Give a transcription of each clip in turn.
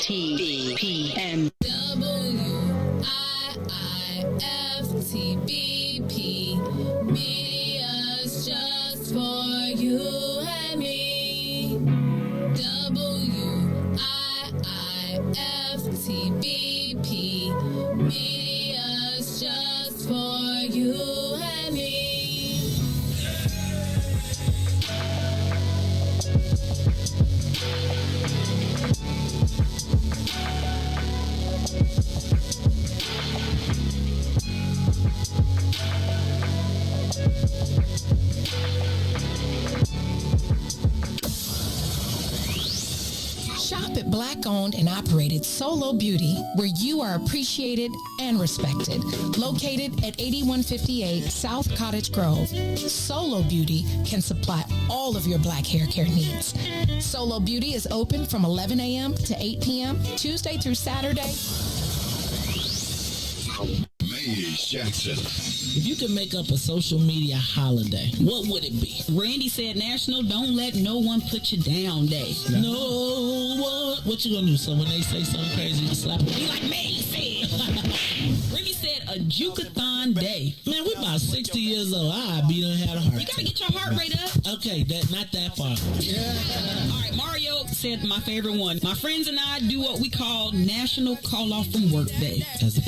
WIIFTBPM. WIIFTBP. Media's just for you and me. WIIFTBP. Media's just for you and me. Shop at Black-owned and operated Solo Beauty, where you are appreciated and respected. Located at 8158 South Cottage Grove, Solo Beauty can supply all of your black hair care needs. Solo Beauty is open from 11 a.m. to 8 p.m., Tuesday through Saturday. Jackson. If you could make up a social media holiday, what would it be? Randy said National Don't Let No One Put You Down Day. No one. What you gonna do? So when they say something crazy, you slap them? Be like me said. Remy said a Jukathon Day. Man, we're about 60 years old. I be done had a heart. You gotta get your heart rate up. Okay, not that far. All right, Mario said my favorite one. My friends and I do what we call National Call Off from Work Day. As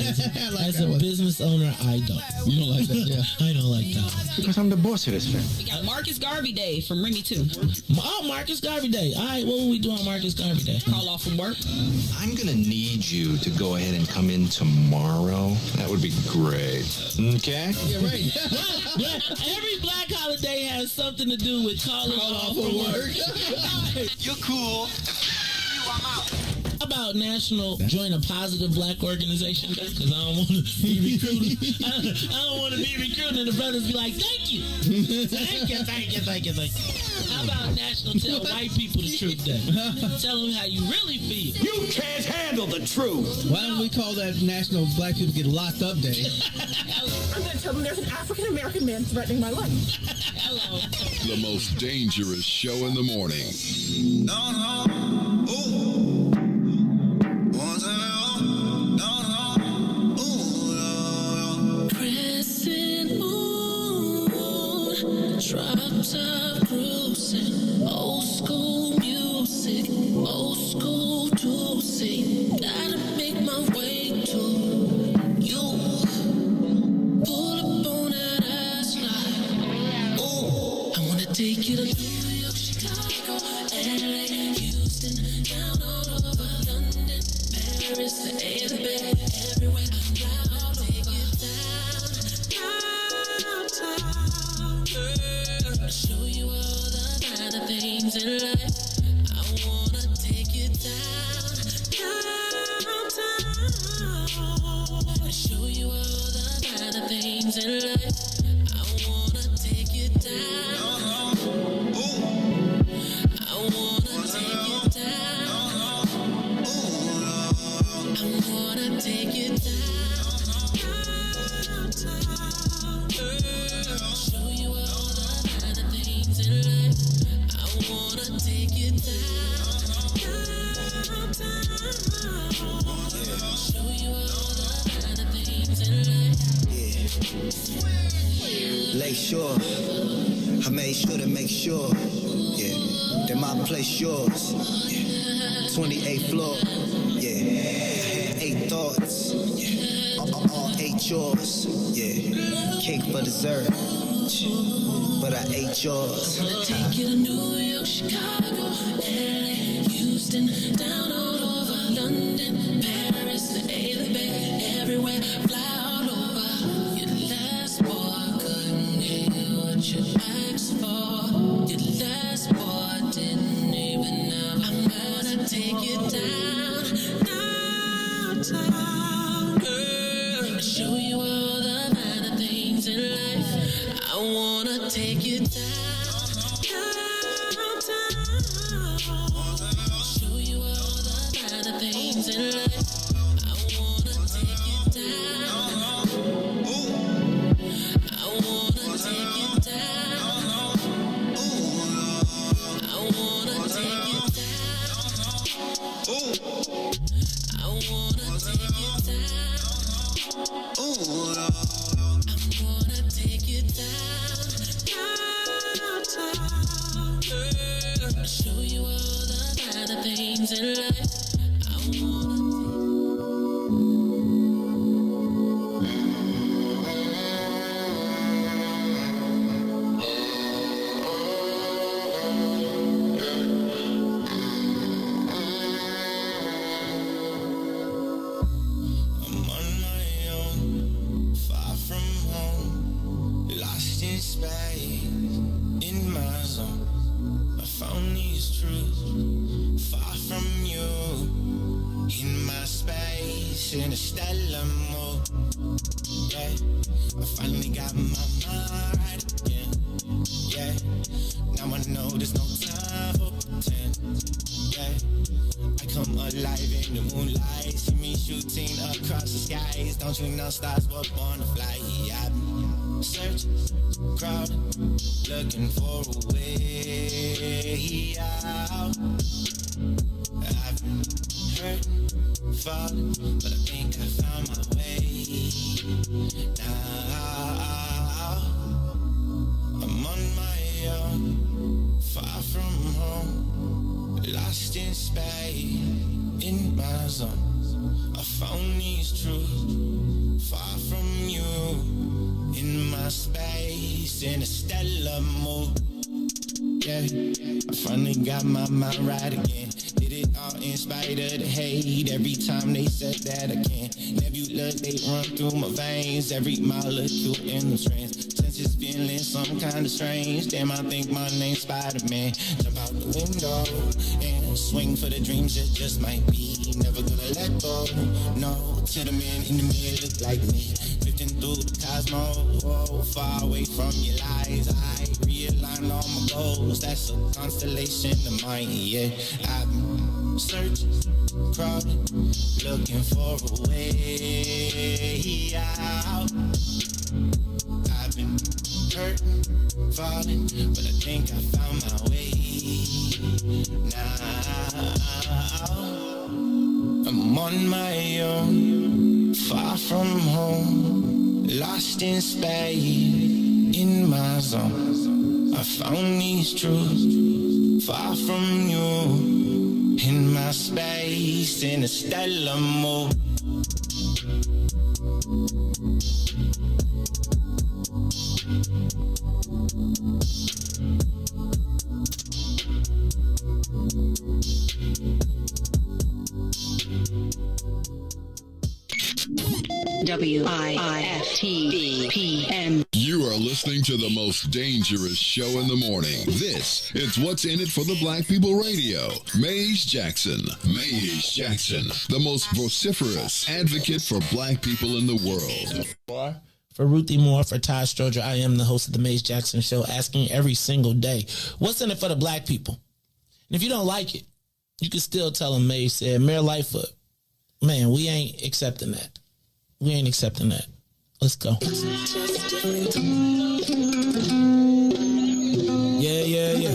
a business owner, I don't. You don't like that, yeah? I don't like that one. Because I'm the boss of this thing. We got Marcus Garvey Day from Remy too. Oh, Marcus Garvey Day. All right, what will we do on Marcus Garvey Day? Call off from work. I'm going to need you to go ahead and come in tomorrow. That would be great. Okay? Yeah, right. Yeah, every black holiday has something to do with calling off from work. You're cool. I'm out. A about National Join a Positive Black Organization Day? Because I don't want to be recruited. I don't want to be recruited and the brothers be like, thank you. Thank you. How about National Tell White People the Truth Day? Tell them how you really feel. You can't handle the truth. Why don't we call that National Black People Get Locked Up Day? I'm going to tell them there's an African-American man threatening my life. Hello. The most dangerous show in the morning. Crescent moon, drops of bruising, old school music, old school to sing. Gotta make my way to you. Pull up on that ass like, ooh, I wanna take you to New York, Chicago, LA, Houston, down all over London, Paris, the A to the B, everywhere. I'll take you downtown, girl. Show you all the finer things in life. I wanna take you downtown. Show you all the finer things in life. I wanna take you down. I wanna take you down. I wanna take you downtown, girl. Show you all the finer things in life. I wanna take you downtown. Show you all the finer things in life. Lake Shore, I made sure to make sure, that my place yours, 28th floor, I had 8 thoughts, all 8 yours, cake for dessert, but I ate yours. Take you to New York, Chicago, LA, Houston, down all over London, Paris, the A to the B, everywhere. Fly all over. Your last boy couldn't hear what you asked for. Your last boy didn't even know. I'm gonna take you downtown, girl. Show you all the finer things in life. I wanna take you downtown. Show you all the finer things in life. I wanna take you down. I wanna take you down. I wanna take you down. I wanna take you down. I'm gonna take you downtown, girl. Show you all the finer things in life. I wanna I'm on my own, far from home, lost in space, in my zone. I found these truths, far from you, in my space, in a stellar mode. Yeah, I finally got my mind right again. Yeah, now I know there's no time for pretend. Yeah, I come alive in the moonlight. See me shooting across the skies. Don't you know stars were born to fly? I've been searching, crowded, looking for a way out. I've been hurting, falling, but I think I found my way now. I'm on my own, far from home, lost in space, in my zone. I found these truths, far from you, in my space, in a stellar mood. Yeah, I finally got my mind right again. Did it all in spite of the hate. Every time they said that I can't. Nebula, they run through my veins. Every molecule in the trance. Senses feeling some kind of strange. Damn, I think my name's Spider-Man. Jump out the window and swing for the dreams that just might be. never gonna let go. No, to the man in the mirror look like me. Drifting through the cosmos, oh, far away from your lies. I realign all my goals. That's a constellation of mine, yeah. I've been searching, crawling, looking for a way out. I've been hurting, falling, but I think I found my way now. I'm on my own, far from home, lost in space, in my zone. I found these truths, far from you, in my space, in a stellar mode. WIFTBPM. You are listening to the most dangerous show in the morning. This is What's in It for the Black People Radio. Maze Jackson. Maze Jackson, the most vociferous advocate for black people in the world. For Ruthie Moore, for Todd Stoger, I am the host of the Maze Jackson Show, asking every single day, what's in it for the black people? And if you don't like it, you can still tell them Maze said, Mayor Lightfoot, man, we ain't accepting that. We ain't accepting that. Let's go. Yeah.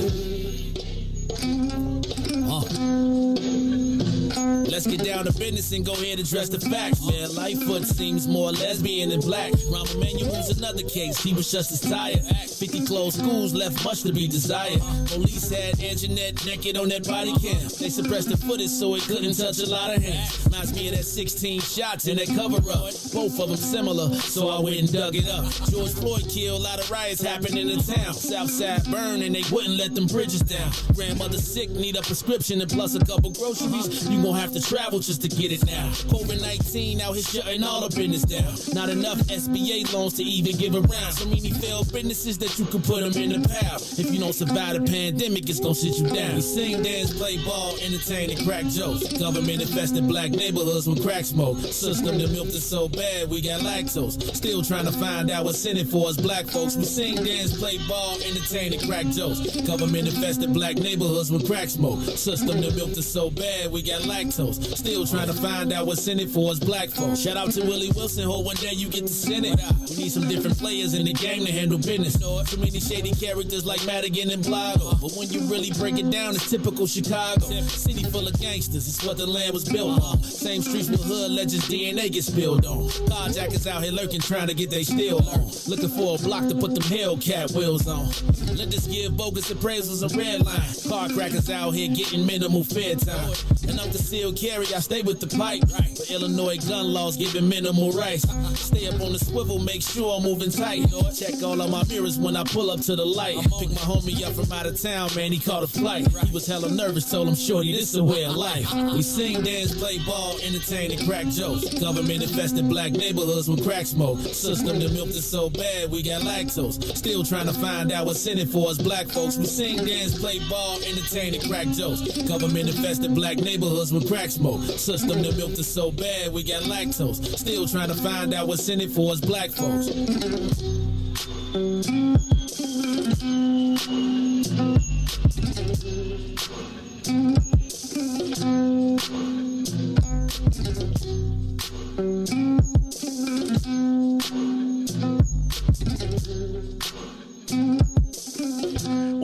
Let's get down to business and go ahead and address the facts, man. Lightfoot seems more lesbian than black. Rahm Emanuel's another case. He was just as tired. 50 closed schools left much to be desired. Police had Anjanette naked on that body cam. They suppressed the footage so it couldn't touch a lot of hands. Reminds me of that 16 shots in that cover-up. Both of them similar, so I went and dug it up. George Floyd killed, a lot of riots happened in the town. Southside burned and they wouldn't let them bridges down. Grandmother sick, need a prescription and plus a couple groceries. You gon' have to travel just to get it now. COVID-19 out here shutting all the business down. Not enough SBA loans to even give around. So many failed businesses that you can put them in the pile. If you don't survive the pandemic, it's gon' sit you down. We sing, dance, play ball, entertain, and crack jokes. Government infested black neighborhoods with crack smoke. System that milked us so bad, we got lactose. Still trying to find out what's in it for us black folks. We sing, dance, play ball, entertain, and crack jokes. Government infested black neighborhoods with crack smoke. System that milked us so bad, we got lactose. Still trying to find out what's in it for us black folks. Shout out to Willie Wilson, hope one day you get to send it. We need some different players in the game to handle business. So many shady characters like Madigan and Blago. But when you really break it down, it's typical Chicago. City full of gangsters, it's what the land was built on. Same streets with hood legends, DNA get spilled on. Carjackers out here lurking, trying to get they steal on. Looking for a block to put them Hellcat wheels on. Let us give bogus appraisals a red line. Car crackers out here getting minimal fair time. And I'm the seal carry, I stay with the pipe. But Illinois gun laws giving minimal rights. Stay up on the swivel, make sure I'm moving tight. Check all of my mirrors when I pull up to the light. Pick my homie up from out of town, man, he caught a flight. He was hella nervous, told him, shorty, this is a way of life. We sing, dance, play ball, entertain, and crack jokes. Government infested black neighborhoods with crack smoke. System that milked us so bad, we got lactose. Still trying to find out what's in it for us black folks. We sing, dance, play ball, entertain, and crack jokes. Government infested black neighborhoods with crack smoke. System that milked us so bad, we got lactose. Still trying to find out what's in it for us black folks.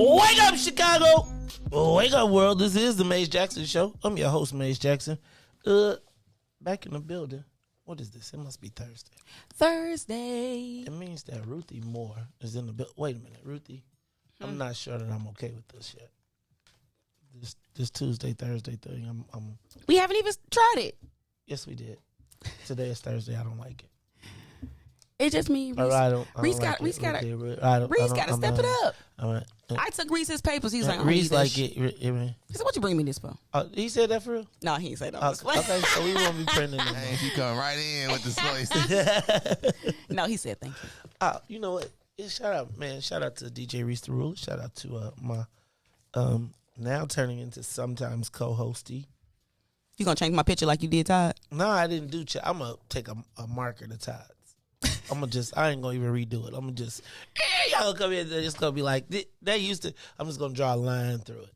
Wake up, Chicago! Wake up, world. This is the Maze Jackson Show. I'm your host, Maze Jackson. Back in the building. What is this? It must be Thursday. Thursday. It means that Ruthie Moore is in the building. Wait a minute, Ruthie. I'm not sure that I'm okay with this yet. This Tuesday, Thursday thing. We haven't even tried it. Yes, we did. Today is Thursday. I don't like it. It just means Riis got to step it up. I took Reese's papers. He's like, Riis like it. He said, "What you bring me this for?" He said that for real? No, he ain't say that. Okay, so we won't be printing it. Hey, you come right in with the slice. No, he said thank you. You know what? Shout out, man. Shout out to DJ Riis the Ruler. Shout out to my now turning into sometimes co-hosty You gonna change my picture like you did Todd? No, I didn't do. I'm gonna take a marker to Todd's. I ain't gonna even redo it. I'm gonna just, y'all come in. It's gonna be like they used to. I'm just gonna draw a line through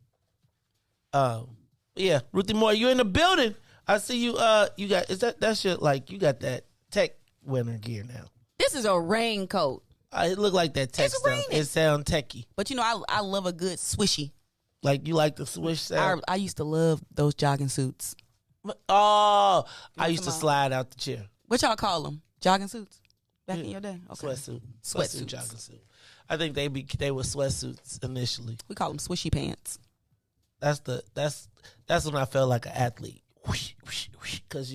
it. Yeah, Ruthie Moore, you in the building? I see you. You got that's your you got that tech winter gear now. This is a raincoat. It look like that tech stuff. Raining. It sound techy. But you know, I love a good swishy. Like you like the swish sound. I used to love those jogging suits. Oh, I used to slide out the chair. What y'all call them? Jogging suits? Back in your day? Okay. Sweatsuit, jogging suit. I think they were sweatsuits initially. We call them swishy pants. That's when I felt like an athlete. Because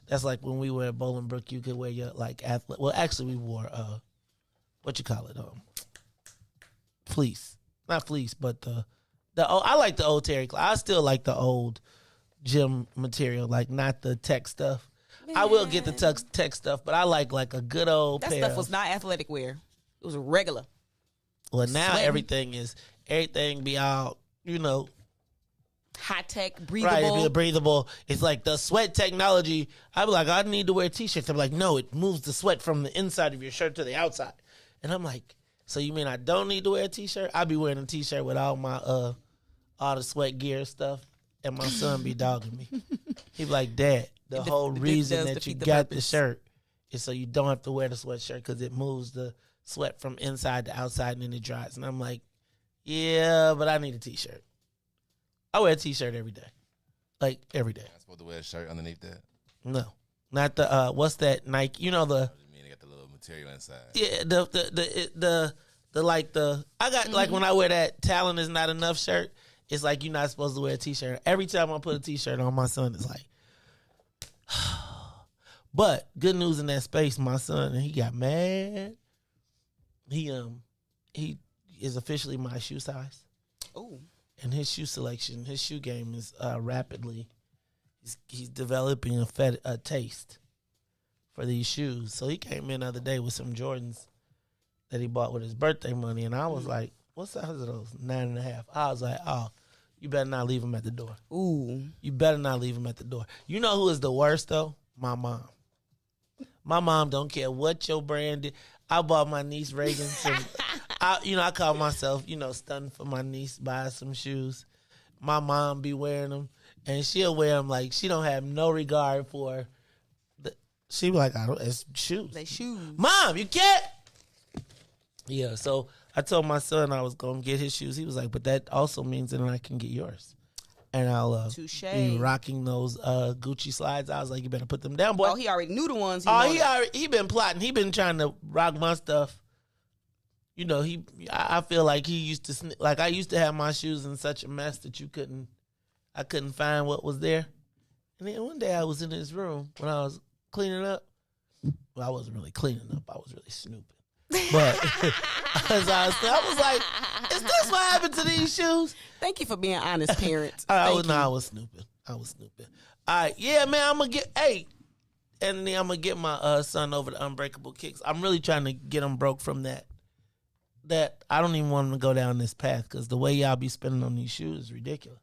that's like when we were at Bolingbrook, you could wear your athlete. Well, actually, we wore what you call it? Fleece, not fleece, but I like the old Terry. I still like the old gym material, not the tech stuff. Man. I will get the tech stuff, but I like a good old that pair. Stuff was not athletic wear. It was regular. Well, now everything be all, high tech, breathable. Right, breathable. It's like the sweat technology. I'm like, I need to wear t-shirts. I'm like, no, it moves the sweat from the inside of your shirt to the outside. And I'm like, so you mean I don't need to wear a t-shirt? I'll be wearing a t-shirt with all my all the sweat gear stuff, and my son be dogging me. He be like, Dad, the whole reason that you got the shirt is so you don't have to wear the sweatshirt because it moves the sweat from inside to outside and then it dries. And I'm like, yeah, but I need a t-shirt. I wear a t-shirt every day. Every day. I'm supposed to wear a shirt underneath that? No. Not the, what's that Nike? You know the... I mean, they got the little material inside. Yeah, I got, when I wear that talent is not enough shirt, it's like you're not supposed to wear a t-shirt. Every time I put a t-shirt on, my son is like... But good news in that space, my son, he got mad. He is officially my shoe size. Oh. And his shoe selection, his shoe game is rapidly. He's developing a taste for these shoes. So he came in the other day with some Jordans that he bought with his birthday money, and I was like, "What size are those? 9.5." I was like, "Oh, you better not leave them at the door." Ooh. You better not leave them at the door. You know who is the worst though? My mom. My mom don't care what your brand is. I bought my niece Reagan some. I call myself, stunned for my niece buy some shoes. My mom be wearing them, and she'll wear them like she don't have no regard for. She be like, it's shoes. They shoes. Mom, you can't. Yeah, so I told my son I was gonna get his shoes. He was like, but that also means that I can get yours. And I'll be rocking those Gucci slides. I was like, you better put them down, boy. Oh, he already knew the ones. He been plotting. He been trying to rock my stuff. I feel like he used to I used to have my shoes in such a mess that I couldn't find what was there. And then one day I was in his room when I was cleaning up. Well, I wasn't really cleaning up. I was really snooping. But I was like, is this what happened to these shoes? Thank you for being honest, parents. I was snooping. All right, yeah, man, I'm going to get, and then I'm going to get my son over the Unbreakable Kicks. I'm really trying to get him broke from that. That I don't even want him to go down this path because the way y'all be spending on these shoes is ridiculous.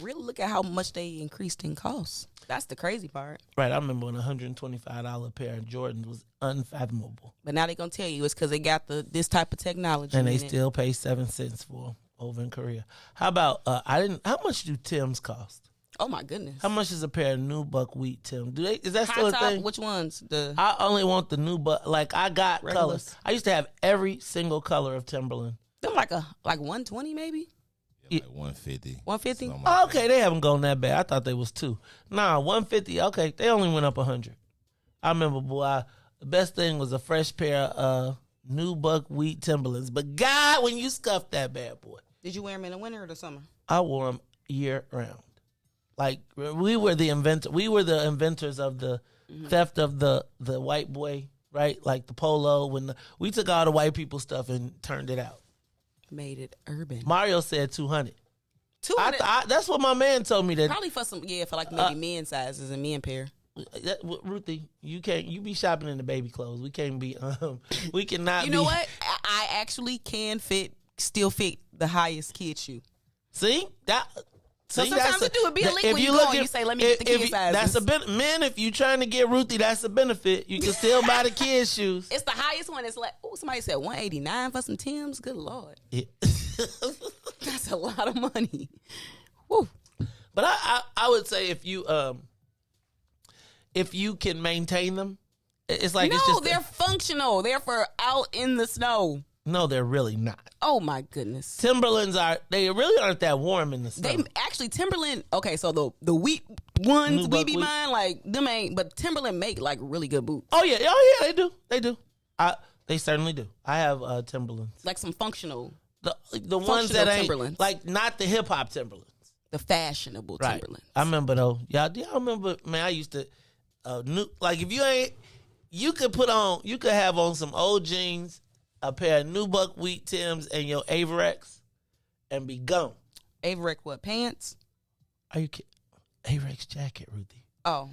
Really look at how much they increased in cost. That's the crazy part. Right. I remember when a $125 pair of Jordans was unfathomable. But now they're going to tell you it's because they got this type of technology. And they still pay 7 cents for them over in Korea. How about, how much do Timbs cost? Oh, my goodness. How much is a pair of new buckwheat Timbs? Is that still a thing? Which ones? I only want the new, I got regulars. Colors. I used to have every single color of Timberland. Them like 120 maybe? Yeah, like 150. 150? Oh, okay, they haven't gone that bad. I thought they was 2. Nah, 150. Okay, they only went up 100. I remember, boy, the best thing was a fresh pair of new buckwheat Timberlands. But God, when you scuffed that bad boy. Did you wear them in the winter or the summer? I wore them year round. Like we were the inventors of the theft of the white boy, right? Like the polo. We took all the white people stuff and turned it out. Made it urban. Mario said 200. 200. That's what my man told me. That probably for like maybe men sizes and men pair. Ruthie, you be shopping in the baby clothes. We can't be. We cannot. You know what? I actually can still fit the highest kid shoe. See that. So sometimes it do. It be a link when you go and you say, let me get the kid sizes. Men, if you trying to get Ruthie, that's a benefit. You can still buy the kids' shoes. It's the highest one. It's like, somebody said $189 for some Timbs. Good Lord. Yeah. That's a lot of money. Woo. But I would say if you can maintain them, it's like no, it's just they're functional. They're for out in the snow. No, they're really not. Oh my goodness. Timberlands they really aren't that warm in the snow. They actually Timberland. Okay, so the wheat ones we be buying like them ain't, but Timberland make like really good boots. Oh yeah, they do. They certainly do. I have Timberlands, like some functional. The ones that ain't Timberlands. like not the hip hop Timberlands, the fashionable Timberlands. I remember though. Y'all remember? Man, I used to like if you ain't, you could have on some old jeans, a pair of new buckwheat Timbs, and your Averex, and be gone. Averex what, pants? Are you kidding? Averex jacket, Ruthie. Oh.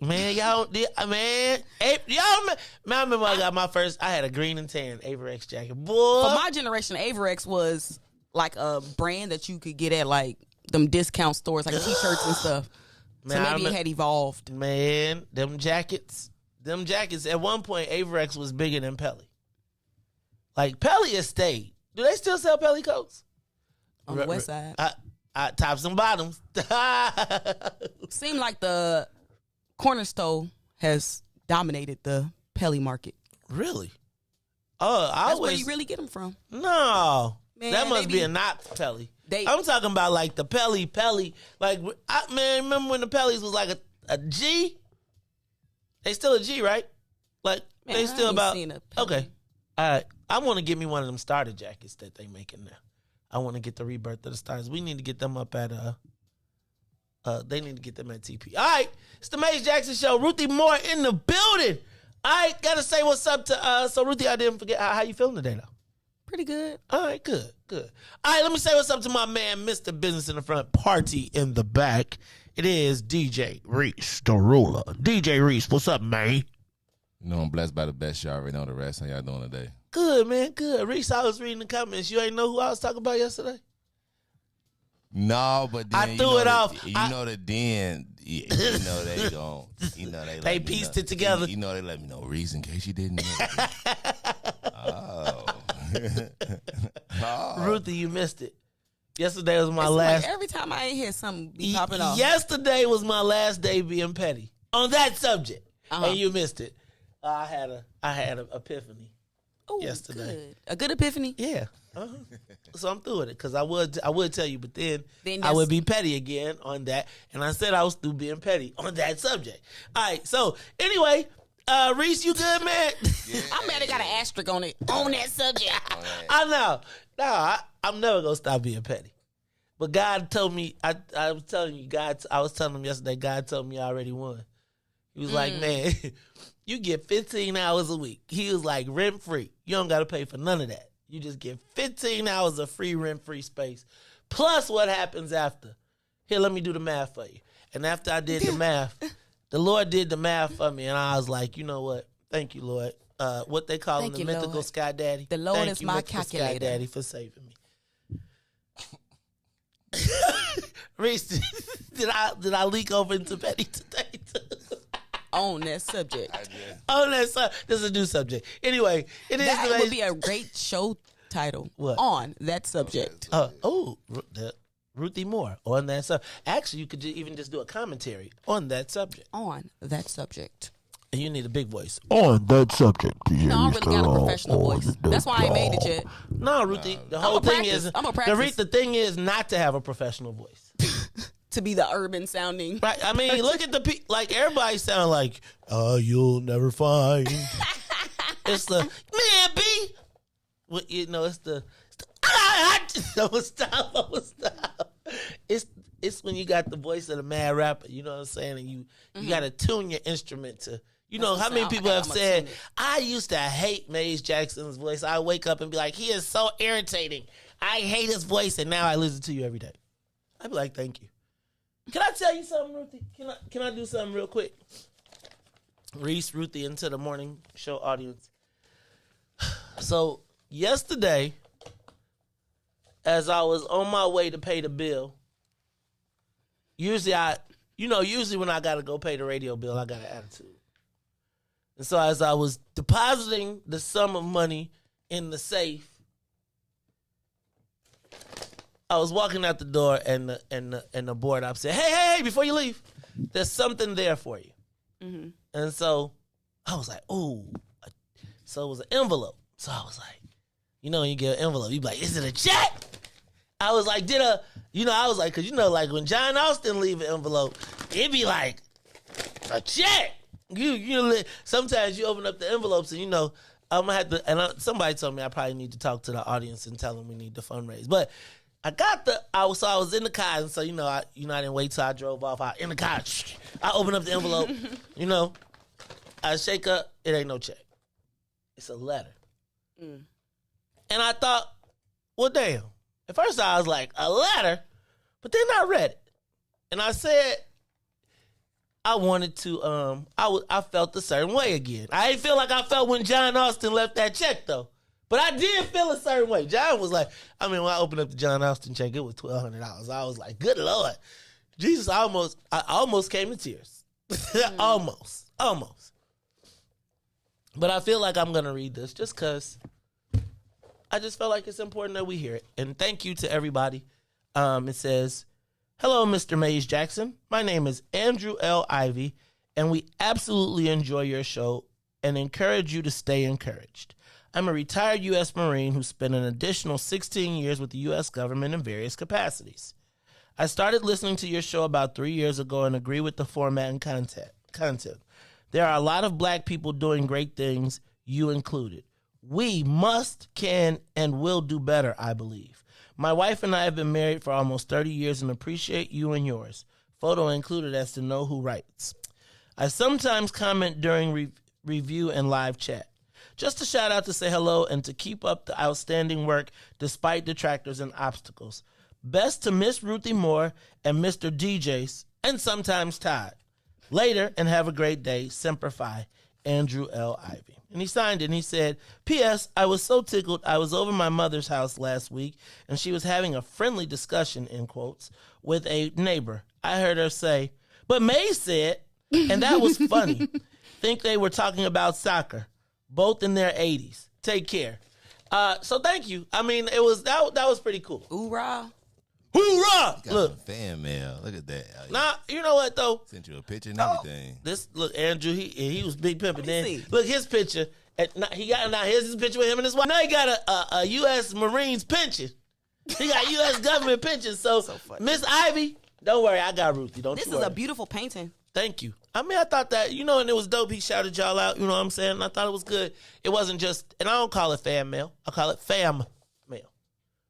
Man, y'all remember I remember I got my first, I had a green and tan Averex jacket. Boy. For my generation, Averex was like a brand that you could get at like them discount stores, like t-shirts and stuff. Man, so maybe it had evolved. Man, them jackets, at one point, Averex was bigger than Pelly. Like, Pelly has stayed. Do they still sell Pelly coats? On the west side. Tops and bottoms. Seemed like the corner store has dominated the Pelly market. Really? That's where you really get them from. No. Man, that must be a Knox Pelly. I'm talking about like the Pelly. Like, remember when the Pellys was like a G? They still a G, right? Like, man, they still about... Okay. All right. I want to get me one of them starter jackets that they making now. I want to get the rebirth of the stars. We need to get them up at they need to get them at TP. All right, it's the Maze Jackson Show. Ruthie Moore in the building. I gotta say what's up to so Ruthie. I didn't forget how you feeling today though. Pretty good. All right, good. All right, let me say what's up to my man, Mr. Business in the front, party in the back. It is DJ Riis, the ruler. DJ Riis, what's up, man? You know I'm blessed by the best. Y'all already know the rest. How y'all doing today? Good, man. Good. Riis, I was reading the comments. You ain't know who I was talking about yesterday? No, but then I threw it off. You know the den. You know they don't. You know they pieced it together. You know they let me know Riis in case you didn't know. Ruthie, you missed it. Yesterday was my last. Like every time I ain't hear something be popping off. Yesterday was my last day being petty on that subject, and you missed it. I had an epiphany. Ooh, yesterday. Good. A good epiphany? Yeah. So I'm through with it because I would tell you, but then I would be petty again on that. And I said I was through being petty on that subject. All right. So anyway, Riis, you good, man? Yeah, I'm mad I got an asterisk on it on that subject. I know. No, I'm never gonna stop being petty. But God told me, I was telling you, I was telling him yesterday, God told me I already won. He was like, man, you get 15 hours a week. He was like, rent free. You don't got to pay for none of that. You just get 15 hours of free rent-free space. Plus what happens after. Here, let me do the math for you. And after I did the math, the Lord did the math for me. And I was like, you know what? Thank you, Lord. What they call him, the mythical Lord. Sky Daddy. The Lord Thank is you, my mythical calculator. Sky Daddy for saving me. Riis, did I leak over into petty today? On that subject. On that subject. This is a new subject. Anyway, that would be a great show title. What? On that subject. Ruthie Moore on that subject. Actually, you could even just do a commentary on that subject. On that subject. And you need a big voice. On that subject. No, I really got a professional voice. That's why I ain't made it yet. No, Ruthie. The whole thing is, the thing is not to have a professional voice. To be the urban sounding. Right. I mean, look at the people. Like, everybody sound like, you'll never find. It's the, man, B. Well, you know, it's the I would stop. It's when you got the voice of the mad rapper, you know what I'm saying? And you got to tune your instrument to, you know, how many people have said, I used to hate Maze Jackson's voice. I wake up and be like, he is so irritating. I hate his voice, and now I listen to you every day. I'd be like, thank you. Can I tell you something, Ruthie? Can I do something real quick? Riis, Ruthie, into the morning show audience. So, yesterday, as I was on my way to pay the bill, usually when I got to go pay the radio bill, I got an attitude. And so as I was depositing the sum of money in the safe, I was walking out the door and the board op said, hey, before you leave, there's something there for you. Mm-hmm. And so I was like, ooh. So it was an envelope. So I was like, when you get an envelope, you be like, is it a check? I was like, because like when John Austin leave an envelope, it'd be like a check. Sometimes you open up the envelopes and I'm gonna have to. Somebody told me I probably need to talk to the audience and tell them we need to fundraise. But I was in the car, and so I didn't wait till I drove off. In the car, I open up the envelope. I shake up. It ain't no check. It's a letter. Mm. And I thought, well, damn. At first I was like, a letter? But then I read it. And I said, I wanted to, I felt a certain way again. I didn't feel like I felt when John Austin left that check, though. But I did feel a certain way. John was like, when I opened up the John Austin check, it was $1,200. I was like, good Lord. Jesus, I almost came to tears. Almost. But I feel like I'm going to read this just because I just felt like it's important that we hear it. And thank you to everybody. It says, hello, Mr. Mays Jackson. My name is Andrew L. Ivy, and we absolutely enjoy your show and encourage you to stay encouraged. I'm a retired U.S. Marine who spent an additional 16 years with the U.S. government in various capacities. I started listening to your show about 3 years ago and agree with the format and content. There are a lot of black people doing great things, you included. We must, can, and will do better, I believe. My wife and I have been married for almost 30 years and appreciate you and yours. Photo included as to know who writes. I sometimes comment during review and live chat. Just a shout out to say hello and to keep up the outstanding work despite detractors and obstacles. Best to Miss Ruthie Moore and Mr. DJs and sometimes Todd. Later, and have a great day. Semper Fi, Andrew L. Ivy. And he signed it and he said, P.S. I was so tickled. I was over my mother's house last week and she was having a friendly discussion, in quotes, with a neighbor. I heard her say, but May said, and that was funny. Think they were talking about soccer, both in their 80s. Take care. So thank you. I mean, that was pretty cool. Hoorah. Hoorah! Look, fan mail. Look at that. Nah, you know what though? Sent you a picture and everything. Look, Andrew, he was big pimping. Then look his picture. Here's his picture with him and his wife. Now he got a U.S. Marines pension. He got U.S. government pension. So Miss Ivy, don't worry, I got Ruthie. Don't you worry. This is a beautiful painting. Thank you. I mean, I thought that, and it was dope. He shouted y'all out, you know what I'm saying? And I thought it was good. It wasn't just, and I don't call it fan mail. I call it fam mail,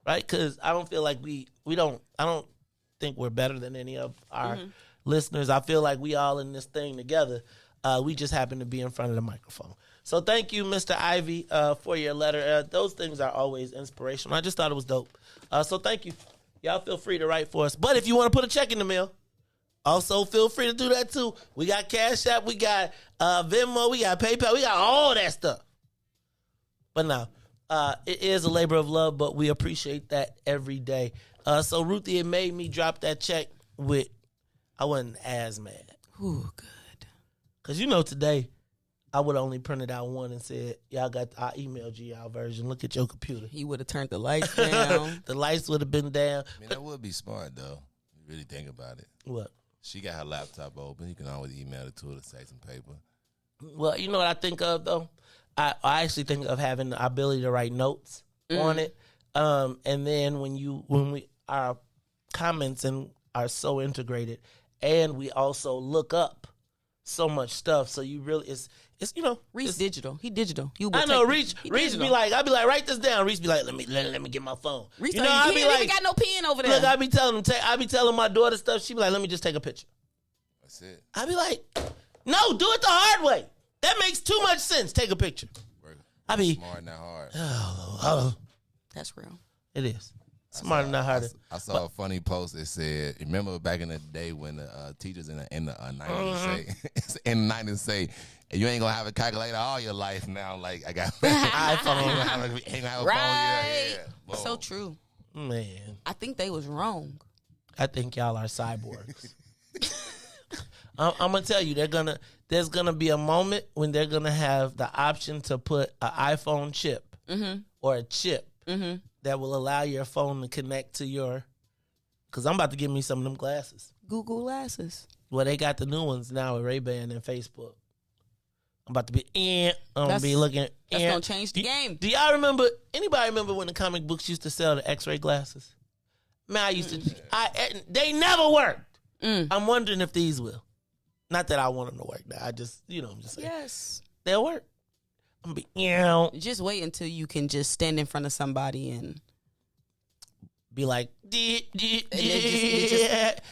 right? Because I don't feel like I don't think we're better than any of our listeners. I feel like we all in this thing together. We just happen to be in front of the microphone. So thank you, Mr. Ivy, for your letter. Those things are always inspirational. I just thought it was dope. So thank you. Y'all feel free to write for us. But if you want to put a check in the mail, also feel free to do that too. We got Cash App, we got Venmo, we got PayPal, we got all that stuff. But now, it is a labor of love, but we appreciate that every day. So Ruthie, it made me drop that check I wasn't as mad. Ooh, good. Because today, I would have only printed out one and said, I emailed you y'all version. Look at your computer. He would have turned the lights down. The lights would have been down. I mean, that would be smart, though. You really think about it. What? She got her laptop open. You can always email it to her to save some paper. Well, you know what I think of, though? I actually think of having the ability to write notes on it. And then when our comments are so integrated, and we also look up so much stuff. So you really, it's Riis digital. He digital. I know Riis be like, I'd be like, write this down. Riis be like, let me get my phone. Riis, I'd be like, even got no pen over there. Look, I be telling my daughter stuff. She be like, let me just take a picture. That's it. I be like, no, do it the hard way. That makes too much sense. Take a picture. I be smart, not hard. Oh, that's real. It is. Smart, not hard. I saw a funny post that said, remember back in the day when the teachers in the 90s say, you ain't gonna have a calculator all your life now. Like I got iPhone, ain't gonna have a phone. Yeah. So true, man. I think they was wrong. I think y'all are cyborgs. I'm gonna tell you, there's gonna be a moment when they're gonna have the option to put an iPhone chip or a chip that will allow your phone to connect to your. Because I'm about to give me some of them glasses. Google glasses. Well, they got the new ones now with Ray-Ban and Facebook. I'm about to be I'm gonna be looking. That's gonna change the game. Do y'all remember? Anybody remember when the comic books used to sell the X-ray glasses? Man, I used to. They never worked. I'm wondering if these will. Not that I want them to work. Now I just, I'm just saying. Yes, they'll work. I'm gonna be. Just wait until you can just stand in front of somebody and be like, and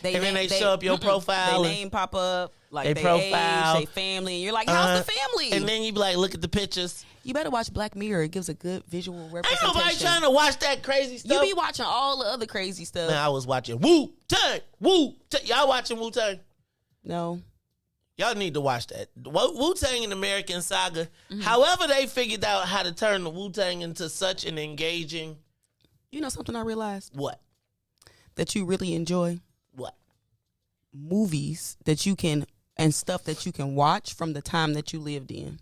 then they show up your profile. Their name pop up, like they their profile, age, their family, and you're like, how's the family? And then you be like, look at the pictures. You better watch Black Mirror. It gives a good visual representation. Ain't nobody trying to watch that crazy stuff. You be watching all the other crazy stuff. Man, I was watching Wu-Tang. Y'all watching Wu-Tang? No. Y'all need to watch that. Wu-Tang and American Saga. However they figured out how to turn the Wu-Tang into such an engaging. You know something I realized? What? That you really enjoy? What? Movies that you can, and stuff that you can watch from the time that you lived in.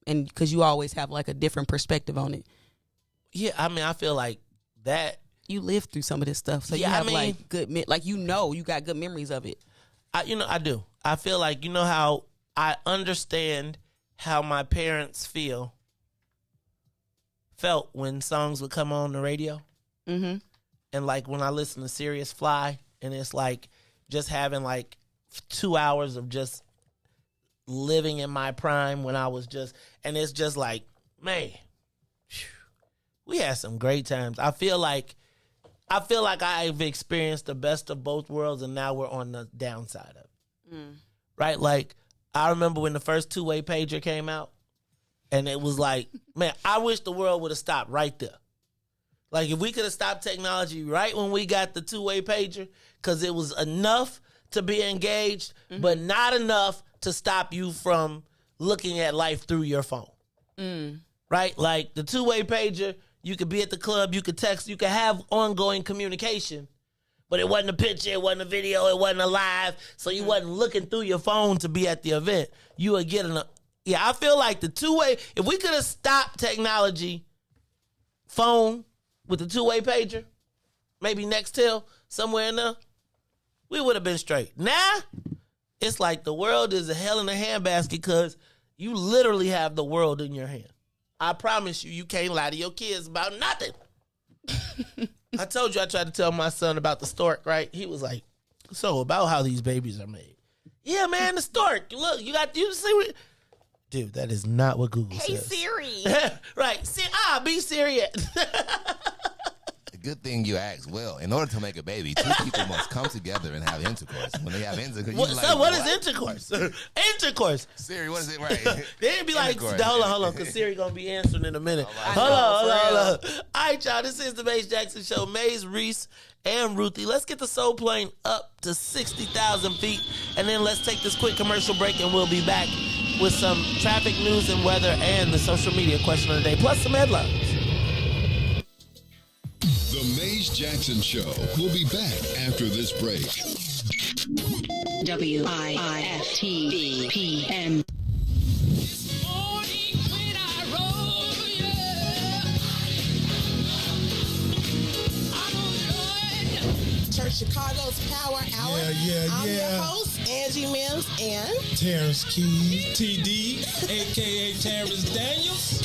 And because you always have like a different perspective on it. Yeah, I mean, I feel like that. You lived through some of this stuff. So you have like good, you got good memories of it. I do. I feel like, how I understand how my parents felt when songs would come on the radio. Mm-hmm. And like when I listen to Sirius Fly, and it's like just having like 2 hours of just living in my prime when I was and it's just like, man, we had some great times. I feel like I've experienced the best of both worlds, and now we're on the downside of it. Right? Like, I remember when the first two-way pager came out, and it was like, man, I wish the world would have stopped right there. Like, if we could have stopped technology right when we got the two-way pager, because it was enough to be engaged, but not enough to stop you from looking at life through your phone. Right? Like, the two-way pager, you could be at the club, you could text, you could have ongoing communication, but it wasn't a picture, it wasn't a video, it wasn't a live, so you wasn't looking through your phone to be at the event. You were getting I feel like the two-way, if we could have stopped technology, phone with the two-way pager, maybe Nextel, somewhere in there, we would have been straight. Now, it's like the world is a hell in a handbasket because you literally have the world in your hand. I promise you can't lie to your kids about nothing. I told you I tried to tell my son about the stork, right? He was like, so about how these babies are made. Yeah, man, the stork. Look, you see what... Dude, that is not what Google says. Hey, Siri. Right. Be serious. Good thing you asked. Well, in order to make a baby, two people must come together and have intercourse. When they have intercourse, what is intercourse? Intercourse. Siri, what is it? Right? They didn't be like, hold on, because Siri gonna be answering in a minute. Hold on. All right, y'all. This is the Maze Jackson Show. Maze, Riis, and Ruthie. Let's get the soul plane up to 60,000 feet, and then let's take this quick commercial break, and we'll be back with some traffic news and weather and the social media question of the day, plus some headlines. The Maze Jackson Show will be back after this break. WIIFTVPN. Church Chicago's Power Hour. I'm your host, Angie Mims, and Terrence Keys, TD, a.k.a. Terrence Daniels.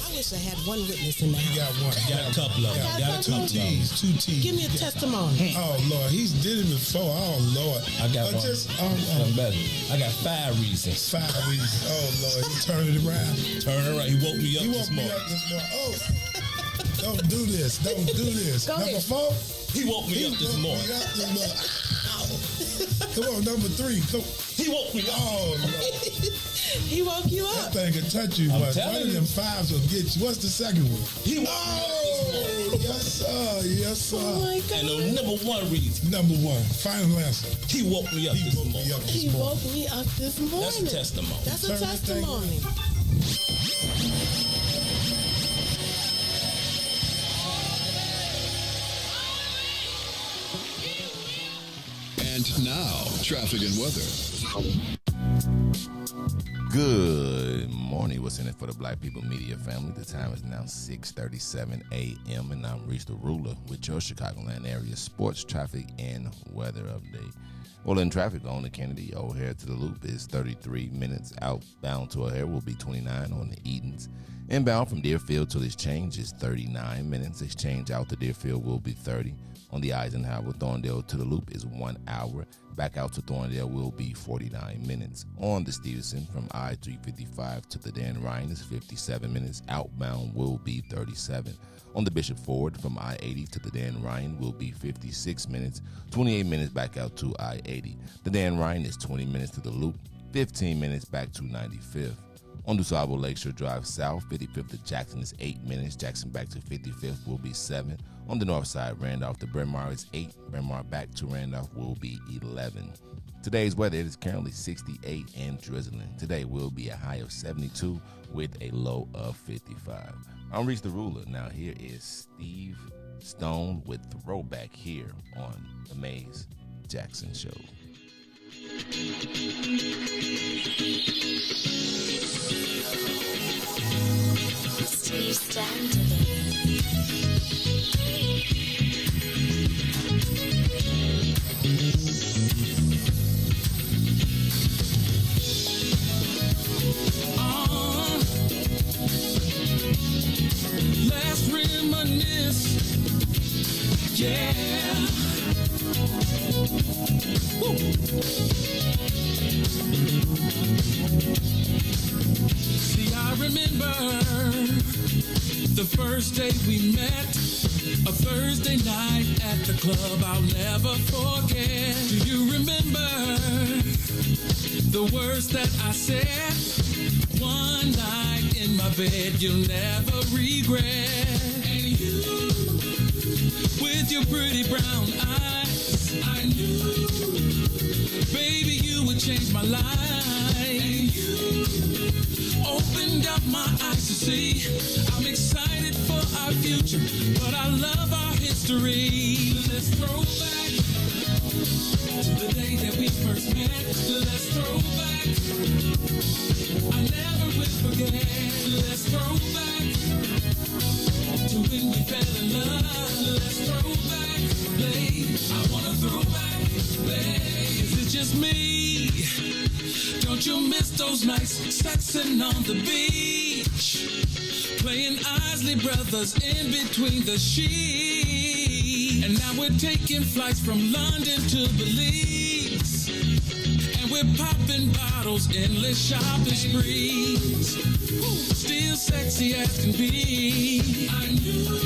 I wish I had one witness in the house. You got one. You got a couple of them. Got two T's. Give me a testimony. Oh, Lord. He's did it before. Oh, Lord. I got one. Better. I got 5 reasons. 5 reasons. Oh, Lord. He turned it around. He woke me up this morning. Oh. Don't do this. Don't do this. Number 4? He woke me up this morning. Come on, number 3. Come. He woke me up. Oh, Lord. He woke you up. That thing can touch you. One of them 5s will get you. What's the second one? He woke me up this morning. Yes, sir. Yes, sir. Oh, my God. And the number 1 reason. Number 1. Final answer. He woke me up this morning. He woke me up this morning. That's a testimony. That's a testimony. And now, traffic and weather. Good morning. What's in it for the Black People Media family? The time is now 6:37 a.m. and I'm Riis the Ruler with your Chicagoland area sports, traffic, and weather update. Well, in traffic on the Kennedy O'Hare to the Loop is 33 minutes. Outbound to O'Hare will be 29 on the Edens. Inbound from Deerfield to Exchange is 39 minutes. Exchange out to Deerfield will be 30. On the Eisenhower, Thorndale to the Loop is 1 hour. Back out to Thorndale will be 49 minutes. On the Stevenson from I-355 to the Dan Ryan is 57 minutes. Outbound will be 37. On the Bishop Ford from I-80 to the Dan Ryan will be 56 minutes. 28 minutes back out to I-80. The Dan Ryan is 20 minutes to the Loop. 15 minutes back to 95th. On DuSable Lakeshore Drive South, 55th to Jackson is 8 minutes. Jackson back to 55th will be 7. On the north side, Randolph to Bryn Mawr is 8. Bryn Mawr back to Randolph will be 11. Today's weather, it is currently 68 and drizzling. Today will be a high of 72 with a low of 55. I'm Riis the Ruler. Now here is Steve Stone with Throwback here on the Mays Jackson Show. Steve Stone. Let's reminisce, yeah. Woo. See, I remember the first day we met, a Thursday night at the club I'll never forget. Do you remember the words that I said? One night in my bed you'll never regret. And you, with your pretty brown eyes, I knew, baby, you would change my life. And you opened up my eyes to see I'm excited for our future, but I love our history. Let's throw back to the day that we first met. Let's throw back, I never will forget. Let's throw back to when we fell in love. Let's throw back, babe. I wanna throw back, babe. Is it just me? Don't you miss those nights sexing on the beach, playing Isley Brothers in between the sheets? And now we're taking flights from London to Belize, and we're popping bottles, endless shopping sprees. Still sexy as can be. I knew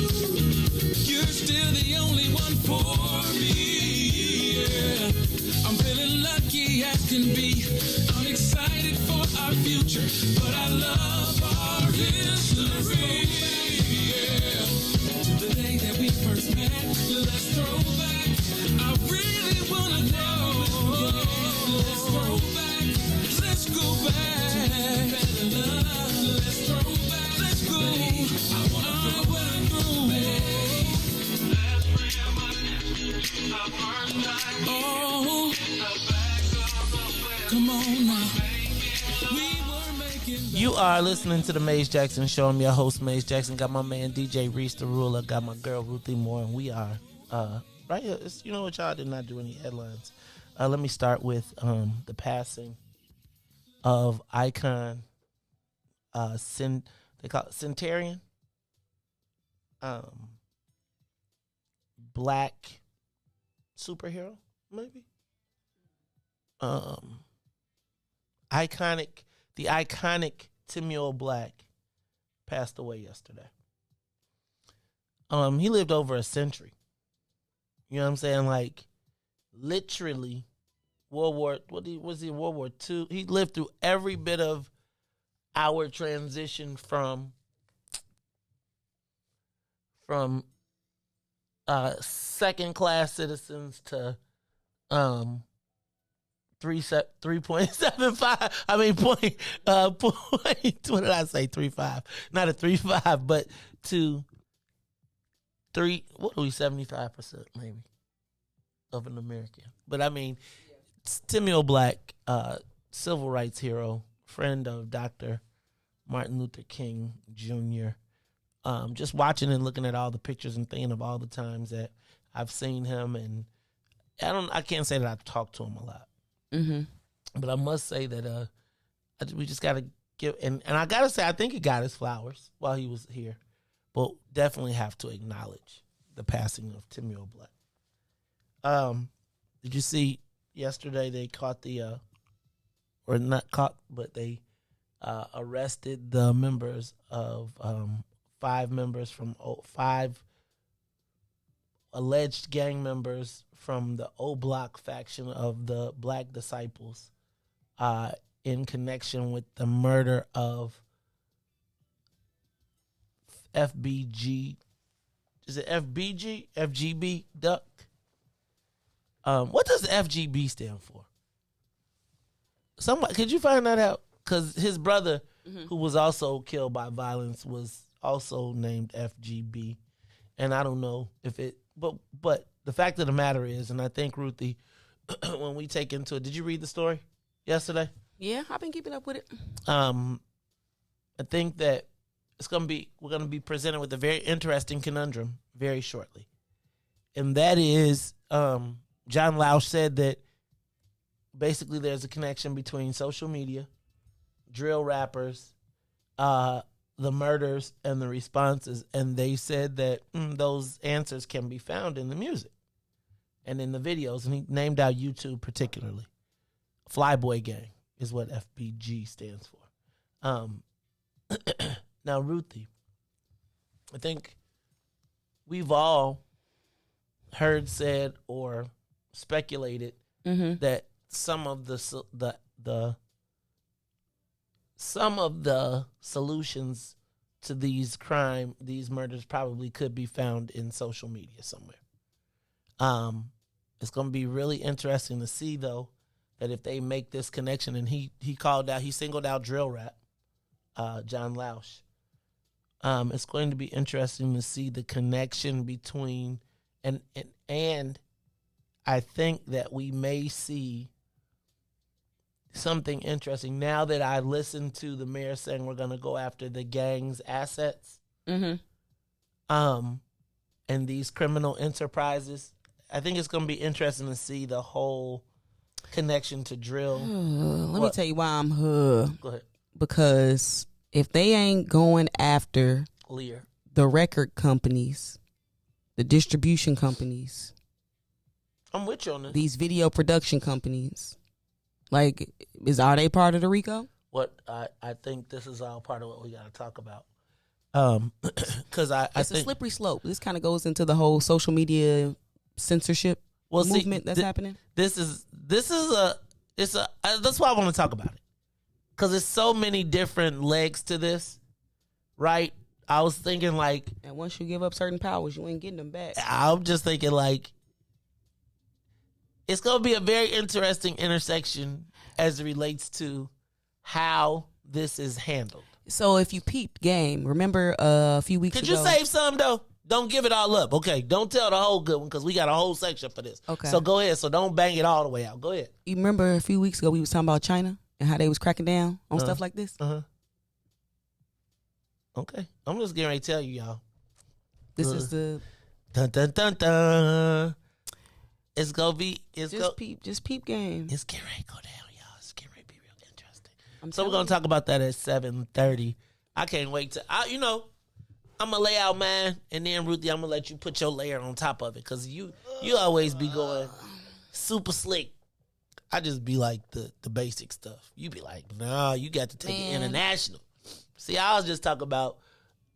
you're still the only one for me. Yeah. I'm feeling lucky as can be. I'm excited for our future, but I love our history. Yeah. To the day that we first met, let's throw back. I really wanna know. Yeah. Let's throw back. Let's go back. Fell in love. Let's throw back. Let's go. I wanna throw back. Oh, come on now. You are listening to the Mays Jackson Show. I'm your host, Mays Jackson. Got my man DJ Riis the Ruler. Got my girl Ruthie Moore, and we are right here. You know what, y'all did not do any headlines. Let me start with the passing of icon they call it Centurion, black superhero, maybe. The iconic Timuel Black passed away yesterday. He lived over a century. You know what I'm saying? Like, literally, World War II? He lived through every bit of our transition from second class citizens to 3.75. I mean, point. What did I say? 3.5. Not a 3.5, but to 3. What are we? 75% maybe. of an American. But I mean, Timeo Black, civil rights hero, friend of Dr. Martin Luther King Jr. Just watching and looking at all the pictures and thinking of all the times that I've seen him, and I can't say that I've talked to him a lot, but I must say that we just got to give, and I got to say, I think he got his flowers while he was here, but definitely have to acknowledge the passing of Timeo Black. Did you see yesterday they caught or not caught, but they arrested the members of 5 alleged gang members from the O Block faction of the Black Disciples in connection with the murder of FBG. Is it FBG? FGB Duck? What does FGB stand for? Somebody, could you find that out? Because his brother, who was also killed by violence, was also named FGB. And I don't know if it, but the fact of the matter is, and I think, Ruthie, when we take into it, did you read the story yesterday? Yeah, I've been keeping up with it. I think that we're going to be presented with a very interesting conundrum very shortly. And that is, John Lausch said that basically there's a connection between social media, drill rappers, the murders, and the responses. And they said that those answers can be found in the music and in the videos. And he named out YouTube particularly. Flyboy Gang is what FBG stands for. Now, Ruthie, I think we've all heard, said, or speculated that some of the solutions to these murders probably could be found in social media somewhere. It's going to be really interesting to see, though, that if they make this connection, and he singled out drill rap, John Lausch. It's going to be interesting to see the connection between, and I think that we may see something interesting now that I listened to the mayor saying we're going to go after the gang's assets, and these criminal enterprises. I think it's going to be interesting to see the whole connection to drill. Let me tell you why I'm Go ahead. Because if they ain't going after Lear, the record companies, the distribution companies, I'm with you on this. These video production companies, like, are they part of the RICO? What I think this is all part of what we got to talk about. Because it's a slippery slope. This kind of goes into the whole social media censorship movement that's happening. That's why I want to talk about it. Because there's so many different legs to this, right? I was thinking and once you give up certain powers, you ain't getting them back. I'm just thinking it's going to be a very interesting intersection as it relates to how this is handled. So if you peeped game, remember a few weeks ago. Could you save some, though? Don't give it all up, okay? Don't tell the whole good one, because we got a whole section for this. Okay. So go ahead. So don't bang it all the way out. Go ahead. You remember a few weeks ago we was talking about China and how they was cracking down on stuff like this? Okay. I'm just getting ready to tell you, y'all. This is the... Dun, dun, dun, dun. It's going to be... Just peep game. It's getting ready to go down, y'all. It's getting ready to be real interesting. So we're going to talk about that at 7:30. I can't wait to... I'm going to lay out mine, and then, Ruthie, I'm going to let you put your layer on top of it, because you always be going super slick. I just be like the basic stuff. You be like, nah, you got to take it international. See, I was just talking about